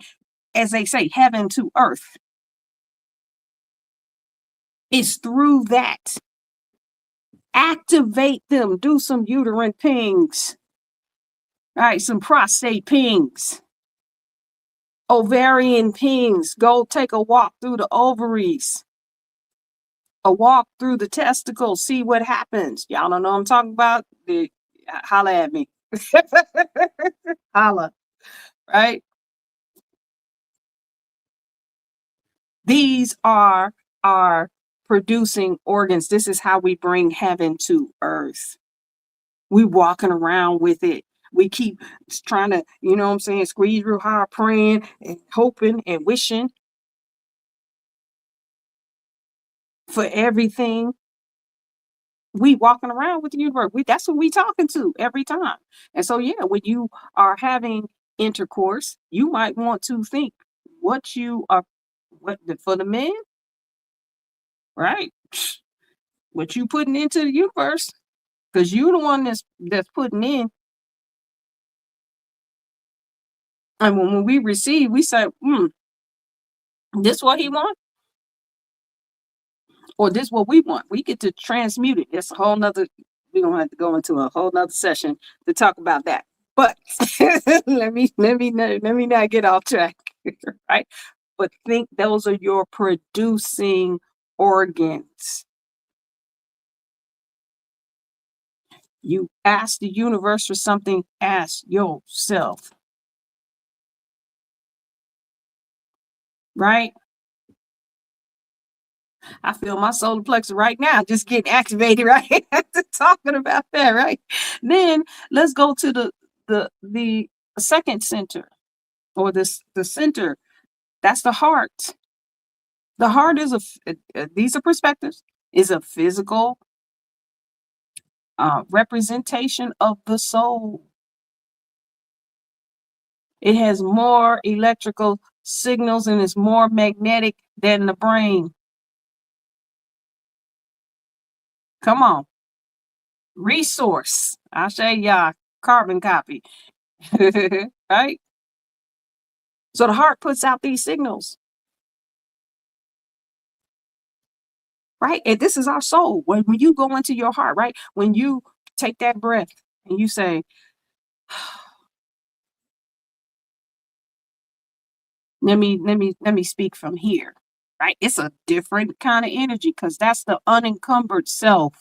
as they say, heaven to earth. It's through that. Activate them. Do some uterine pings. All right, some prostate pings. Ovarian pings. Go take a walk through the ovaries. a walk through the testicles, see what happens. Y'all don't know what I'm talking about? Holla at me. Holla, right? These are our producing organs. This is how we bring heaven to earth. We walking around with it. We keep trying to, you know what I'm saying, squeeze real hard, praying and hoping and wishing for everything. We walking around with the universe. That's what we talking to every time. And so, yeah, when you are having intercourse, you might want to think what for the men, right? What you putting into the universe, because you the one that's putting in. And when we receive, we say, this what he want, or this what we want. We get to transmute it. It's a whole nother, we're gonna have to go into a whole nother session to talk about that. But let me not get off track, right? But think those are your producing organs. You ask the universe for something, ask yourself. Right? I feel my solar plexus right now just getting activated, right? Talking about that, right? Then let's go to the second center, or the center. That's the heart. The heart is these are perspectives, is a physical representation of the soul. It has more electrical signals and is more magnetic than the brain. Come on. Resource. I'll say y'all carbon copy. Right? So the heart puts out these signals. Right? And this is our soul. When you go into your heart, right? When you take that breath and you say, let me speak from here. Right? It's a different kind of energy, because that's the unencumbered self.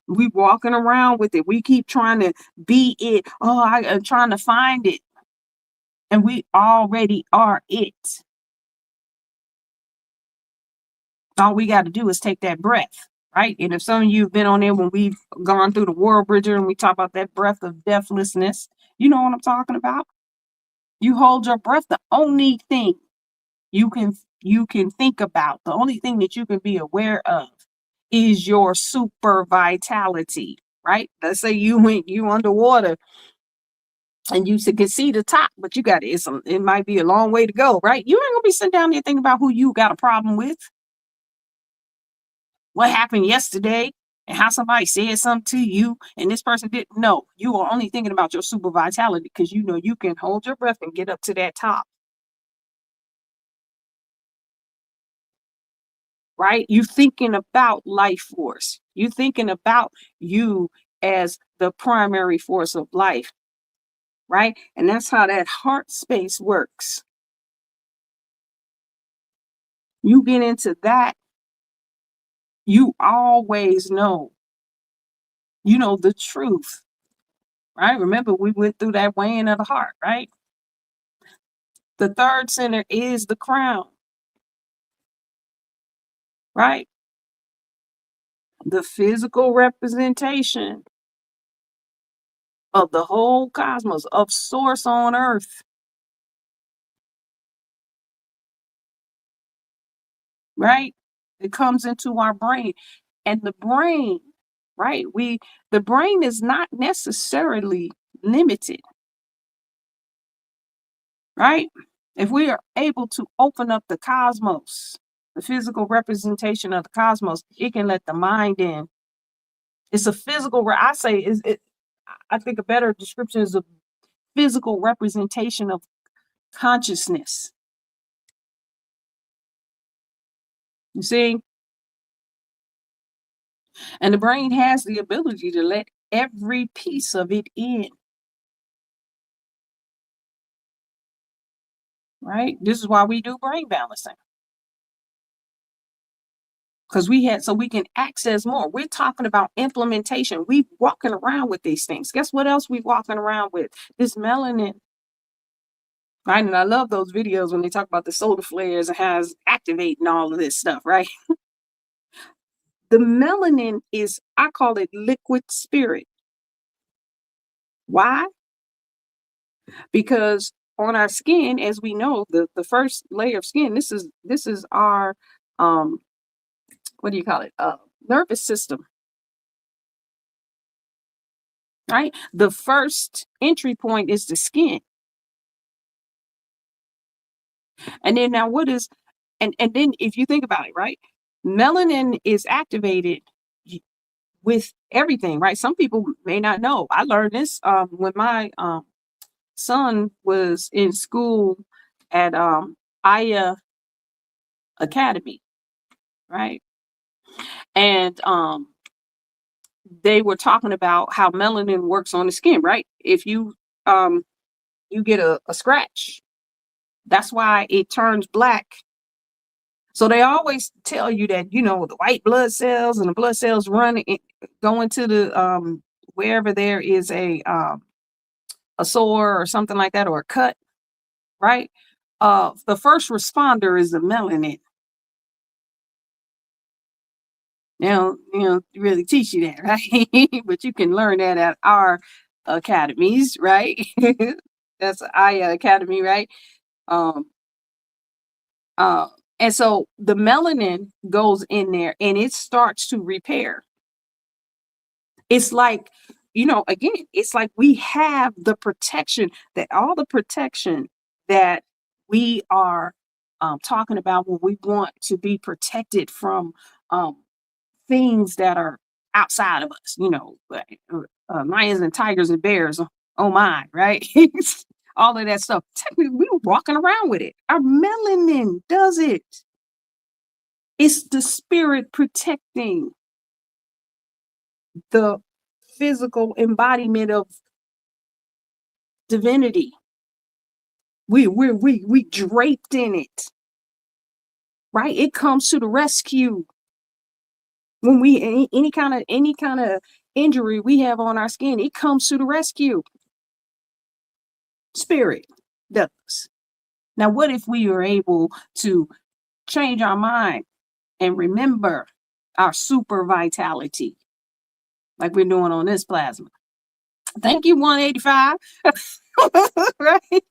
We walking around with it. We keep trying to be it. Oh, I'm trying to find it. And we already are it. All we got to do is take that breath, right? And if some of you have been on there when we've gone through the world bridger and we talk about that breath of deathlessness, you know what I'm talking about? You hold your breath. The only thing you can think about, the only thing that you can be aware of is your super vitality, right? Let's say you underwater and you can see the top, but it might be a long way to go, right? You ain't gonna be sitting down there thinking about who you got a problem with, what happened yesterday, and how somebody said something to you and this person didn't know. You are only thinking about your super vitality, because you know you can hold your breath and get up to that top. Right? You thinking about life force. You thinking about you as the primary force of life. Right? And that's how that heart space works. You get into that, you always know. You know the truth. Right? Remember, we went through that weighing of the heart, right? The third center is the crown. Right? The physical representation of the whole cosmos, of source on earth. Right? It comes into our brain. And the brain, right? The brain is not necessarily limited. Right? If we are able to open up the cosmos, the physical representation of the cosmos, it can let the mind in. It's a physical, I think a better description is a physical representation of consciousness. You see? And the brain has the ability to let every piece of it in. Right? This is why we do brain balancing. because so we can access more. We're talking about implementation. We walking around with these things. Guess what else we walking around with? This melanin. Right? And I love those videos when they talk about the solar flares and how it's activating all of this stuff, right? The melanin is, I call it liquid spirit. Why? Because on our skin, as we know, the first layer of skin, this is our what do you call it? Nervous system. Right? The first entry point is the skin. And then now what is, and then if you think about it, right? Melanin is activated with everything, right? Some people may not know. I learned this when my son was in school at Aya Academy, right? And they were talking about how melanin works on the skin, right? If you you get a scratch, that's why it turns black. So they always tell you that, you know, the white blood cells and the blood cells go into the wherever there is a sore or something like that, or a cut, right? The first responder is the melanin. Now, you know, really teach you that, right? But you can learn that at our academies, right? That's Aya Academy, right? And so the melanin goes in there and it starts to repair. It's like, you know, again, it's like we have the protection, that all the protection that we are talking about when we want to be protected from things that are outside of us, you know, lions and tigers and bears. Oh my, right? All of that stuff. Technically, we're walking around with it. Our melanin does it. It's the spirit protecting the physical embodiment of divinity. We draped in it, right? It comes to the rescue when we any kind of injury we have on our skin. It comes to the rescue. Spirit does. Now, what if we were able to change our mind and remember our super vitality, like we're doing on this plasma? Thank you, 185. Right?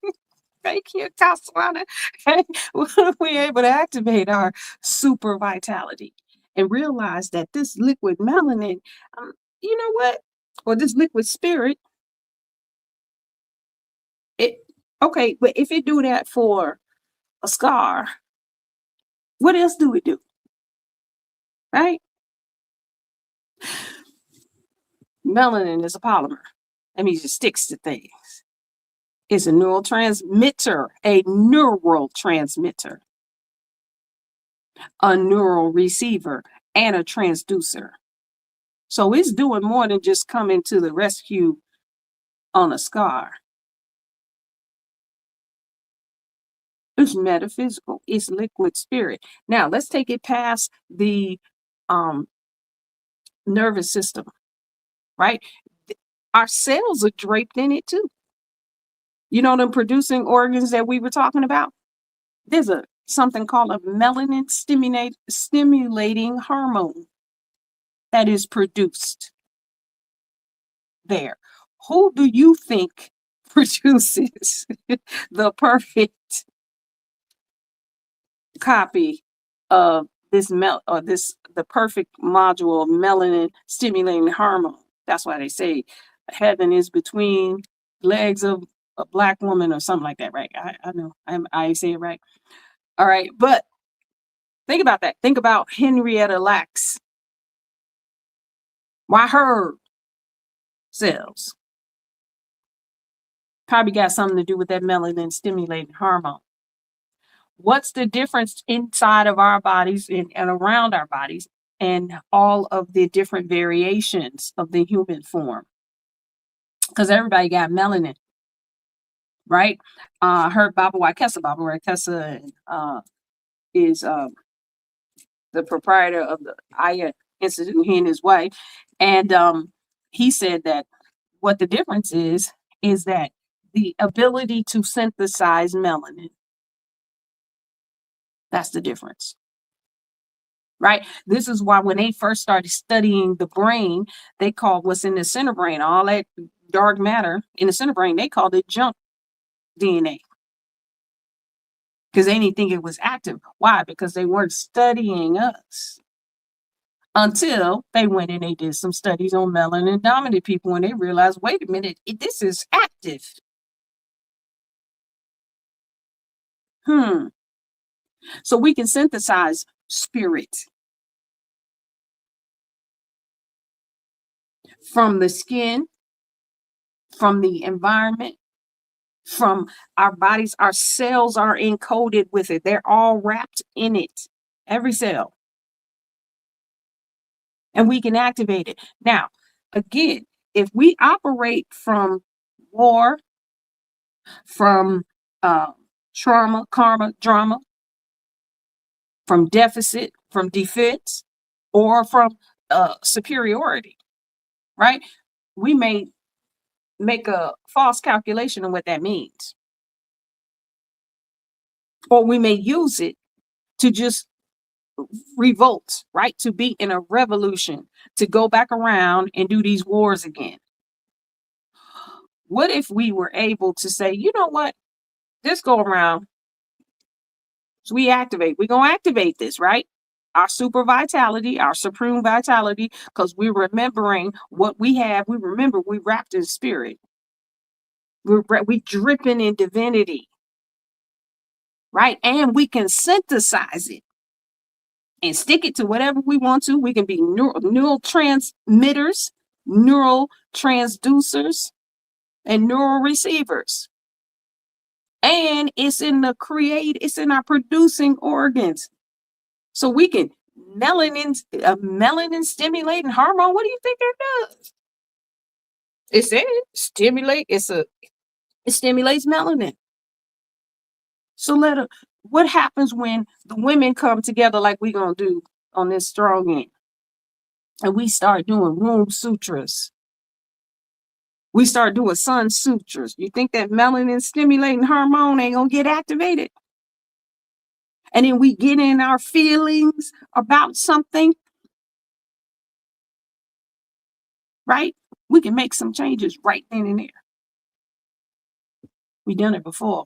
Thank you, Kaswana. We're able to activate our super vitality and realize that this liquid melanin, you know what? Or this liquid spirit, okay, but if it do that for a scar, what else do it do? Right? Melanin is a polymer. That means it sticks to things. It's a neurotransmitter, a neural receiver, and a transducer. So it's doing more than just coming to the rescue on a scar. It's metaphysical. It's liquid spirit. Now let's take it past the nervous system, right? Our cells are draped in it too. You know, them producing organs that we were talking about? There's something called a melanin stimulating hormone that is produced there. Who do you think produces the perfect copy of the perfect module of melanin stimulating hormone? That's why they say heaven is between legs of a black woman or something like that, right? I know I say it right. All right, but think about that. Think about Henrietta Lacks. Why her cells? Probably got something to do with that melanin stimulating hormone. What's the difference inside of our bodies and around our bodies and all of the different variations of the human form? Because everybody got melanin, right? I heard Baba Waikesa is the proprietor of the Aya Institute, he and his wife. And he said that what the difference is that the ability to synthesize melanin. That's the difference. Right? This is why when they first started studying the brain, they called what's in the center brain, all that dark matter in the center brain, they called it junk DNA. Because they didn't think it was active. Why? Because they weren't studying us. Until they went and they did some studies on melanin dominant people and they realized, wait a minute, this is active. So we can synthesize spirit from the skin, from the environment, from our bodies. Our cells are encoded with it. They're all wrapped in it, every cell. And we can activate it. Now, again, if we operate from war, from trauma, karma, drama, from deficit, from defense, or from superiority, right? We may make a false calculation of what that means. Or we may use it to just revolt, right? To be in a revolution, to go back around and do these wars again. What if we were able to say, you know what? This go around, so we're going to activate this, right? Our super vitality, our supreme vitality, because we're remembering what we have. We remember we wrapped in spirit. We dripping in divinity, right? And we can synthesize it and stick it to whatever we want to. We can be neural transmitters, neural transducers, and neural receivers. And it's in our producing organs. So we can melanin stimulating hormone. What do you think it does? It said it stimulates melanin. So what happens when the women come together like we're gonna do on this strong end? And we start doing womb sutras. We start doing sun sutras. You think that melanin stimulating hormone ain't gonna get activated? And then we get in our feelings about something, right? We can make some changes right then and there. We done it before.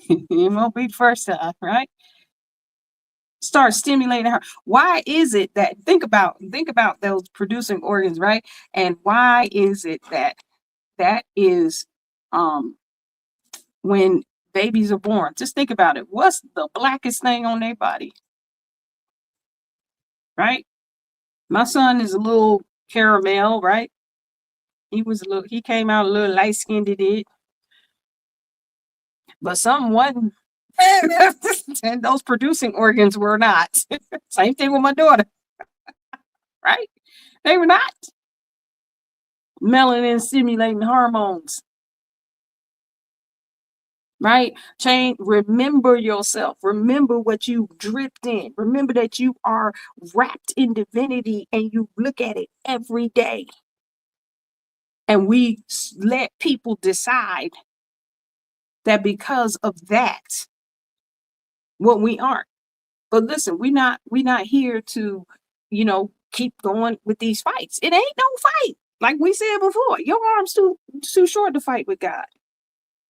It won't be the first time, right? Start stimulating her. Why is it that think about those producing organs, right? And why is it that is when babies are born? Just think about it. What's the blackest thing on their body? Right? My son is a little caramel, right? He came out a little light-skinned, it. But something wasn't. And those producing organs were not. Same thing with my daughter. Right? They were not. Melanin stimulating hormones. Right? Remember yourself. Remember what you dripped in. Remember that you are wrapped in divinity and you look at it every day. And we let people decide that because of that, what we aren't. But listen, we're not here to, keep going with these fights. It ain't no fight. Like we said before, your arm's too short to fight with God.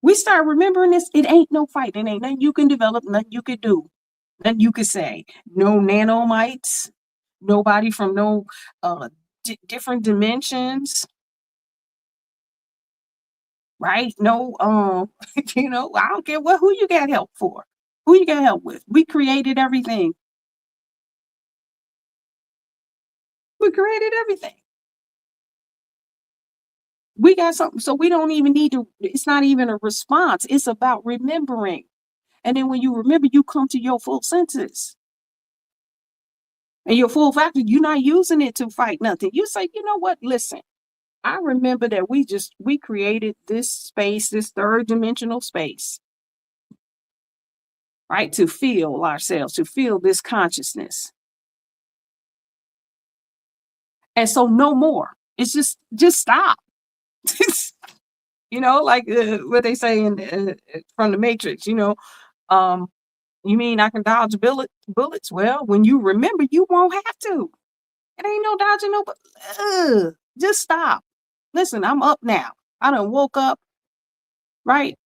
We start remembering this. It ain't no fight. It ain't nothing you can develop, nothing you could do, nothing you could say. No nanomites, nobody from no different dimensions. Right? No, I don't care who you got help for. Who you got help with? We created everything. We created everything. We got something, so we don't even need to, it's not even a response. It's about remembering. And then when you remember, you come to your full senses. And your full faculty, you're not using it to fight nothing. You say, you know what? Listen, I remember that we created this space, this third dimensional space. right? To feel ourselves, to feel this consciousness. And so no more. It's just stop. You know, like what they say in from the Matrix, you know, you mean I can dodge bullets? Well, when you remember, you won't have to. It ain't no dodging no, but just stop. Listen, I'm up now. I done woke up, right?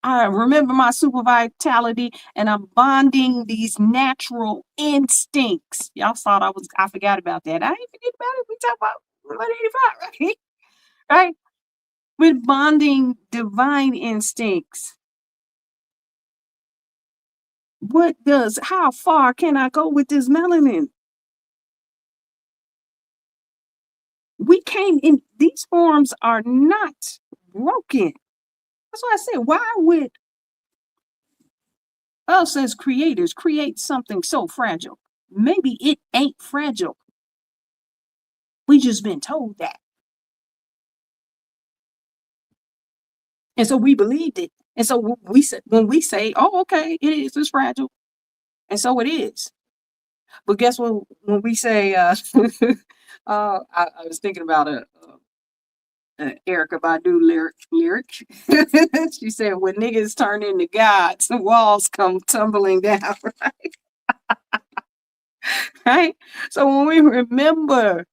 I remember my super vitality, and I'm bonding these natural instincts. Y'all thought I forgot about that. I ain't forget about it. We talk about 185, right? Right? We're bonding divine instincts. How far can I go with this melanin? We came in, these forms are not broken. That's why I said, why would us as creators create something so fragile? Maybe it ain't fragile. We just been told that. And so we believed it. And so we said, when we say, oh, okay, it's fragile. And so it is. But guess what? When we say, I was thinking about Erica Badu lyric. She said, when niggas turn into gods, the walls come tumbling down, right? Right? So when we remember,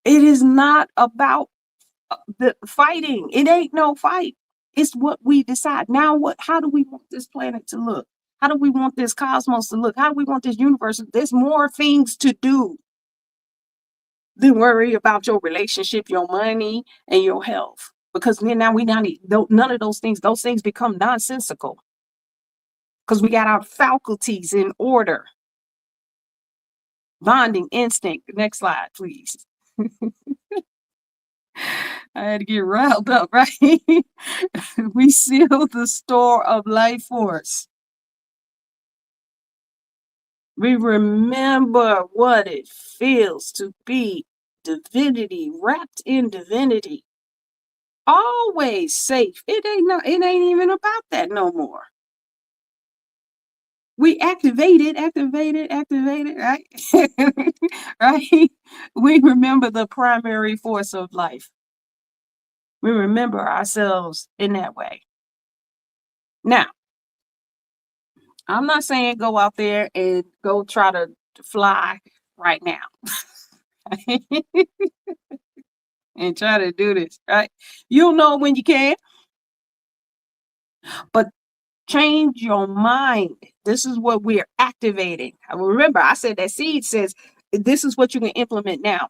it is not about the fighting. It ain't no fight. It's what we decide. Now how do we want this planet to look? How do we want this cosmos to look? How do we want this universe? There's more things to do than worry about your relationship, your money, and your health. Because then now none of those things become nonsensical. Because we got our faculties in order. Bonding instinct. Next slide, please. I had to get riled up, right? We seal the store of life force. We remember what it feels to be divinity, wrapped in divinity. Always safe. It ain't even about that no more. We activated, right? Right? We remember the primary force of life. We remember ourselves in that way. Now, I'm not saying go out there and go try to fly right now. And try to do this, right? You'll know when you can. But change your mind. This is what we're activating. Remember, I said that seed says this is what you can implement now.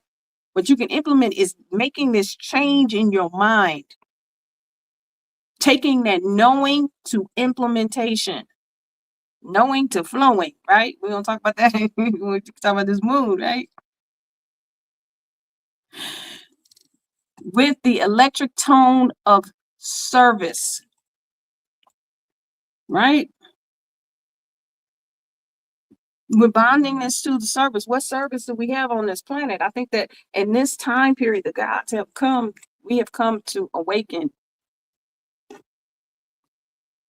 What you can implement is making this change in your mind. Taking that knowing to implementation. Knowing to flowing, right? We're going to talk about that when we talk about this moon, right? With the electric tone of service, right? We're bonding this to the service. What service do we have on this planet? I think that in this time period, the gods have come, we have come to awaken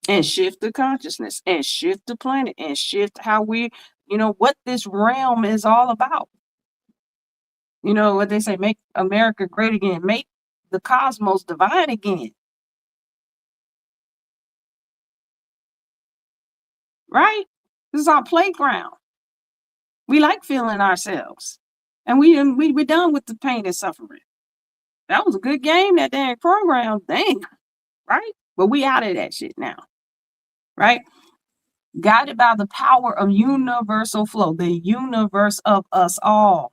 and shift the consciousness and shift the planet and shift how what this realm is all about. You know what they say, make America great again, make the cosmos divine again. Right? This is our playground. We like feeling ourselves. And we're done with the pain and suffering. That was a good game, that dang program. Dang. Right? But we out of that shit now. Right? Guided by the power of universal flow, the universe of us all.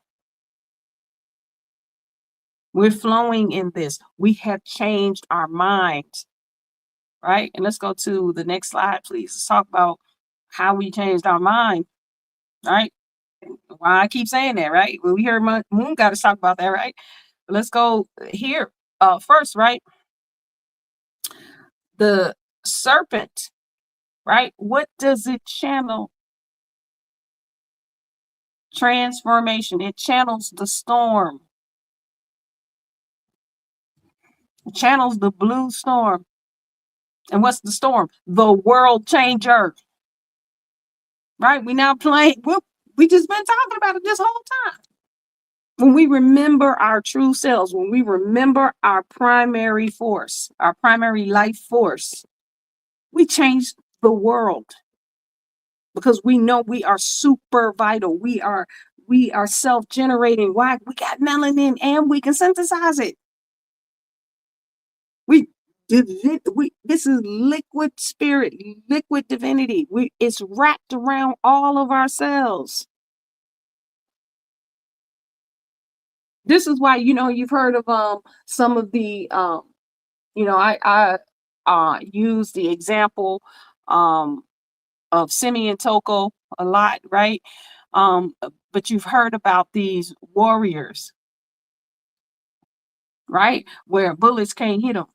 We're flowing in this. We have changed our minds. Right? And let's go to the next slide, please. Let's talk about how we changed our mind. Right? Why I keep saying that, right? When we hear Moon, got to talk about that, right? But let's go here first, right? The serpent, right? What does it channel? Transformation. It channels the storm. It channels the blue storm. And what's the storm? The world changer. Right? We now playing. We just been talking about it this whole time. When we remember our true selves, when we remember our primary force, our primary life force, we change the world because we know we are super vital. We are self-generating. Why? We got melanin and we can synthesize it. This is liquid spirit, liquid divinity. It's wrapped around all of our cells. This is why, you've heard of some of the I use the example of Simeon Toko a lot, right? But you've heard about these warriors, right? Where bullets can't hit them,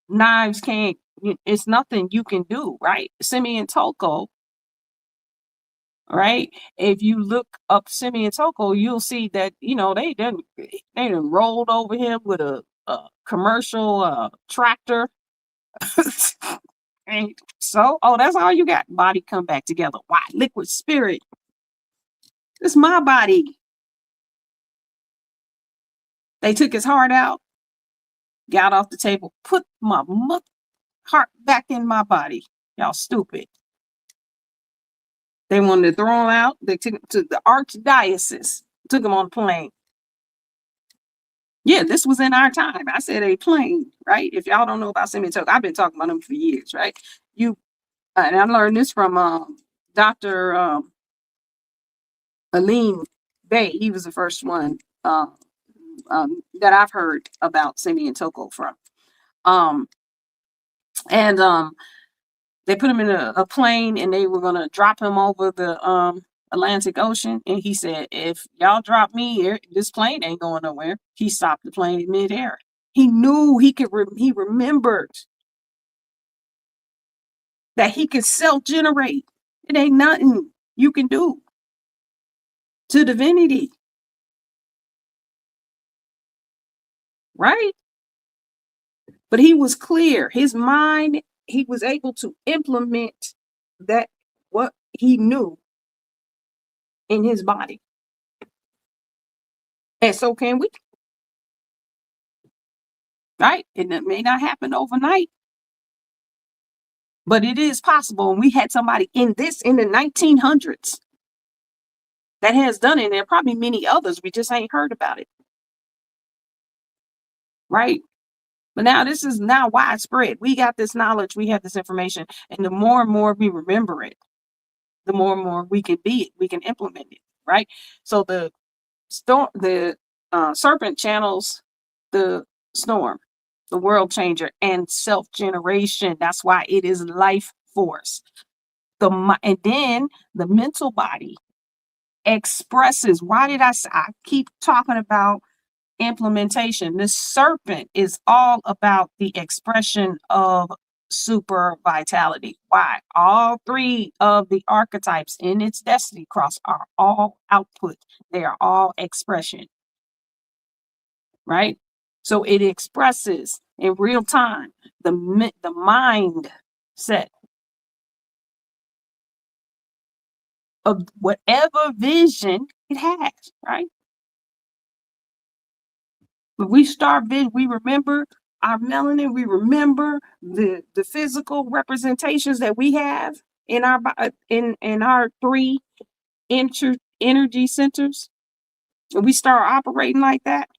knives can't. It's nothing you can do, right? Simeon Toko, right? If you look up Simeon Toko, you'll see that they done rolled over him with a commercial tractor. And so, that's all you got. Body come back together. Why? Liquid spirit. It's my body. They took his heart out, got off the table, put my heart back in my body. Y'all stupid. They wanted to throw him out. They took him to the archdiocese, took him on a plane. Yeah, this was in our time. I said a plane, right? If y'all don't know about Simeon Toko, I've been talking about him for years, right? And I learned this from Dr. Aline Bay. He was the first one that I've heard about Simeon Toko from. They put him in a plane and they were going to drop him over the Atlantic Ocean. And he said, if y'all drop me here, this plane ain't going nowhere. He stopped the plane in midair. He knew he remembered that he could self-generate. It ain't nothing you can do to divinity. Right? But he was clear. His mind, he was able to implement that, what he knew in his body. And so can we. Right? And it may not happen overnight, but it is possible. And we had somebody in the 1900s that has done it. And there are probably many others. We just ain't heard about it. Right? But now this is now widespread. We got this knowledge. We have this information. And the more and more we remember it, the more and more we can be it. We can implement it. Right? So the serpent channels the storm, the world changer, and self-generation. That's why it is life force. And then the mental body expresses. Why did I keep talking about implementation? The serpent is all about the expression of super vitality. Why? All three of the archetypes in its destiny cross are all output. They are all expression. Right? So it expresses in real time the mindset of whatever vision it has, right? But we remember our melanin, we remember the physical representations that we have in our three energy centers, and we start operating like that.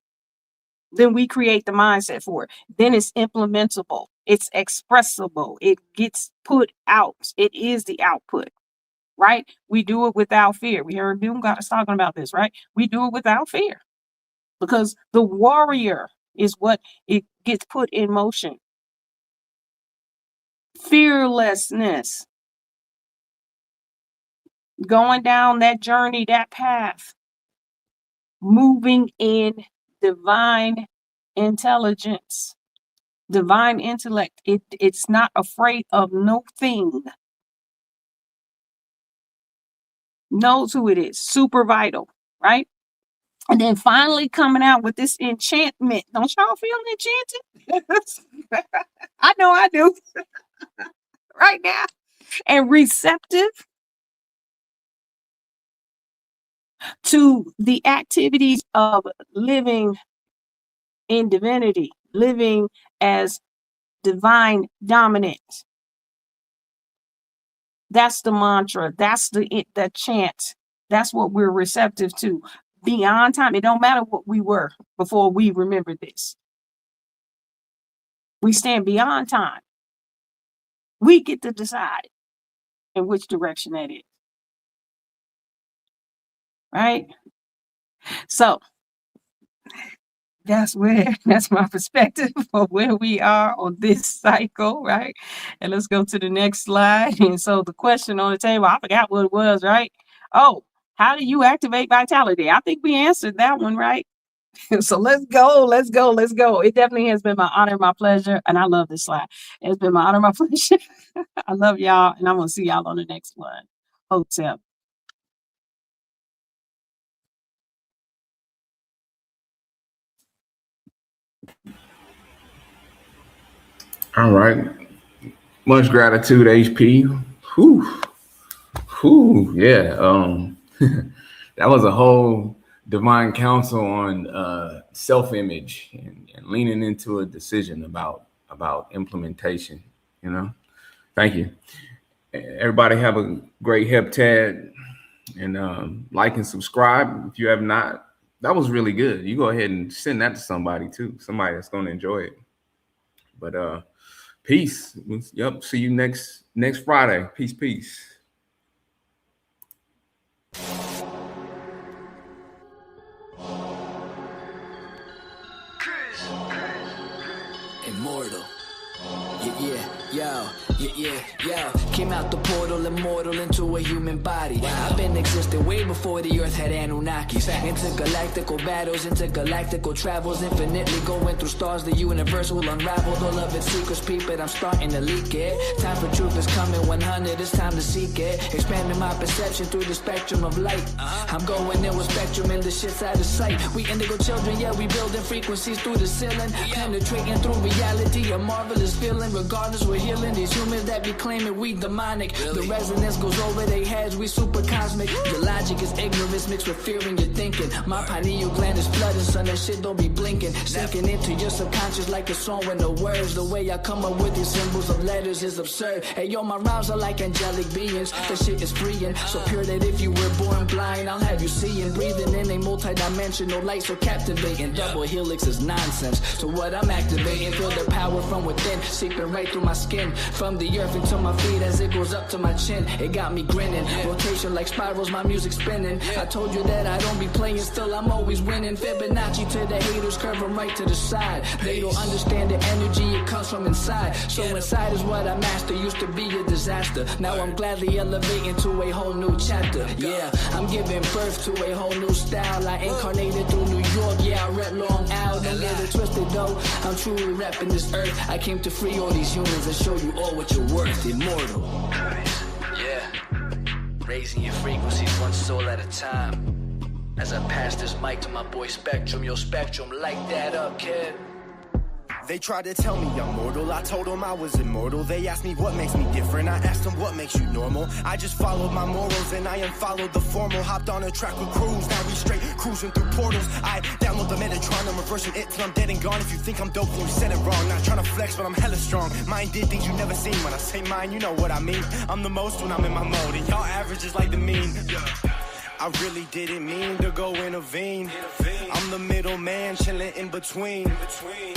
Then we create the mindset for it. Then it's implementable. It's expressible. It gets put out. It is the output, right? We do it without fear. We heard Bill got us talking about this, right? We do it without fear because the warrior is what it gets put in motion. Fearlessness. Going down that journey, that path, moving in divine intelligence, divine intellect. It's not afraid of no thing. Knows who it is. Super vital, right? And then finally coming out with this enchantment. Don't y'all feel enchanted? I know I do right now. And receptive to the activities of living in divinity, living as divine dominance. That's the mantra. That's the chant. That's what we're receptive to. Beyond time. It don't matter what we were before we remember this. We stand beyond time. We get to decide in which direction that is. Right? So that's my perspective of where we are on this cycle, right? And let's go to the next slide. And so the question on the table, I forgot what it was, right? Oh, how do you activate vitality? I think we answered that one, right? So let's go. It definitely has been my honor, my pleasure. And I love this slide. It's been my honor, my pleasure. I love y'all. And I'm going to see y'all on the next one. Hotel. All right. Much gratitude, HP. Whew. Yeah. That was a whole divine counsel on self-image and leaning into a decision about implementation. You know. Thank you. Everybody have a great heptad, and like and subscribe if you have not. That was really good. You go ahead and send that to somebody too. Somebody that's going to enjoy it. But peace. Yep. See you next Friday. Peace. Immortal. Yeah. Came out the portal, immortal into a human body. I've been existing way before the earth had Anunnakis. Intergalactical battles, intergalactical travels, infinitely going through stars. The universe will unravel all of its secrets, peep it. I'm starting to leak it. Time for truth is coming 100, it's time to seek it. Expanding my perception through the spectrum of light. I'm going in with spectrum and the shit's out of sight. We indigo children, yeah, we building frequencies through the ceiling. Penetrating through reality, a marvelous feeling. Regardless, we're healing these humans that be claiming we demonic. The resonance goes over their heads, we super cosmic. The logic is ignorance mixed with fear in your thinking. My pineal gland is flooding, son, that shit don't be blinking. Sinking into your subconscious like a song with no words. The way I come up with these symbols of letters is absurd. Hey yo, my rhymes are like angelic beings. That shit is freeing, so pure that if you were born blind, I'll have you seeing. Breathing in a multi-dimensional light so captivating. Double helix is nonsense, so what I'm activating, feel the power from within, seeping right through my skin. From the earth into my feet as it goes up to my chin. It got me grinning, rotation like spirals, my music spinning. I told you that I don't be playing, still I'm always winning. Fibonacci to the haters, curve them right to the side. They don't understand the energy, it comes from inside. So inside is what I master, used to be a disaster. Now I'm gladly elevating to a whole new chapter. Yeah, I'm giving birth to a whole new style. I incarnated through New York, yeah, I rep Long Island. Don't get it twisted though, I'm truly repping this earth. I came to free all these humans and show you all what you're worth. Immortal. Yeah, raising your frequencies one soul at a time. As I pass this mic to my boy Spectrum, yo Spectrum, light that up, kid. They tried to tell me I'm mortal, I told them I was immortal. They asked me what makes me different, I asked them what makes you normal. I just followed my morals and I unfollowed the formal. Hopped on a track with cruise, now we straight cruising through portals. I download the Metatron, I'm reversing it till I'm dead and gone. If you think I'm dope, then you said it wrong. Not trying to flex, but I'm hella strong. Mine did things you never seen. When I say mine, you know what I mean. I'm the most when I'm in my mode, and y'all average is like the mean. I really didn't mean to go intervene. I'm the middleman chilling in between.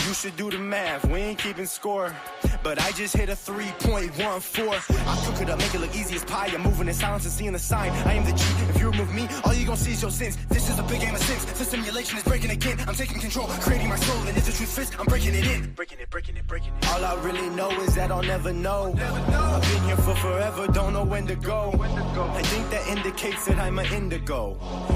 You should do the math, we ain't keeping score. But I just hit a 3.14. I cook it up, make it look easy as pie. I'm moving in silence and seeing the sign. I am the G, if you remove me, all you gon' see is your sins. This is a big game of sins, the simulation is breaking again. I'm taking control, creating my soul, and if the truth fits, I'm breaking it in. Breaking it. All I really know is that I'll never know. I've been here for forever, don't know when to go. I think that indicates that I'm an indigo.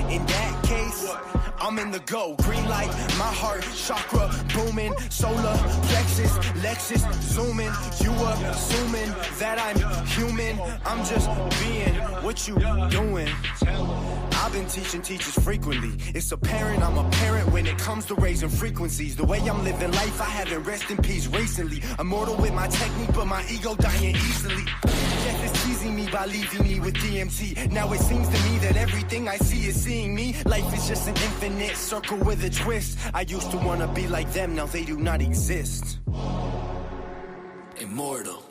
In that case, I'm in the go. Green light, my heart, chakra, booming. Solar, plexus, Lexus, zooming. You assuming that I'm human. I'm just being what you doing. I've been teaching teachers frequently. It's apparent I'm a parent when it comes to raising frequencies. The way I'm living life, I haven't rest in peace recently. Immortal with my technique, but my ego dying easily. Death is teasing me by leaving me with DMT. Now it seems to me that everything I see is seeing me. Life is just an infinite circle with a twist. I used to want to be like them, now they do not exist. Immortal.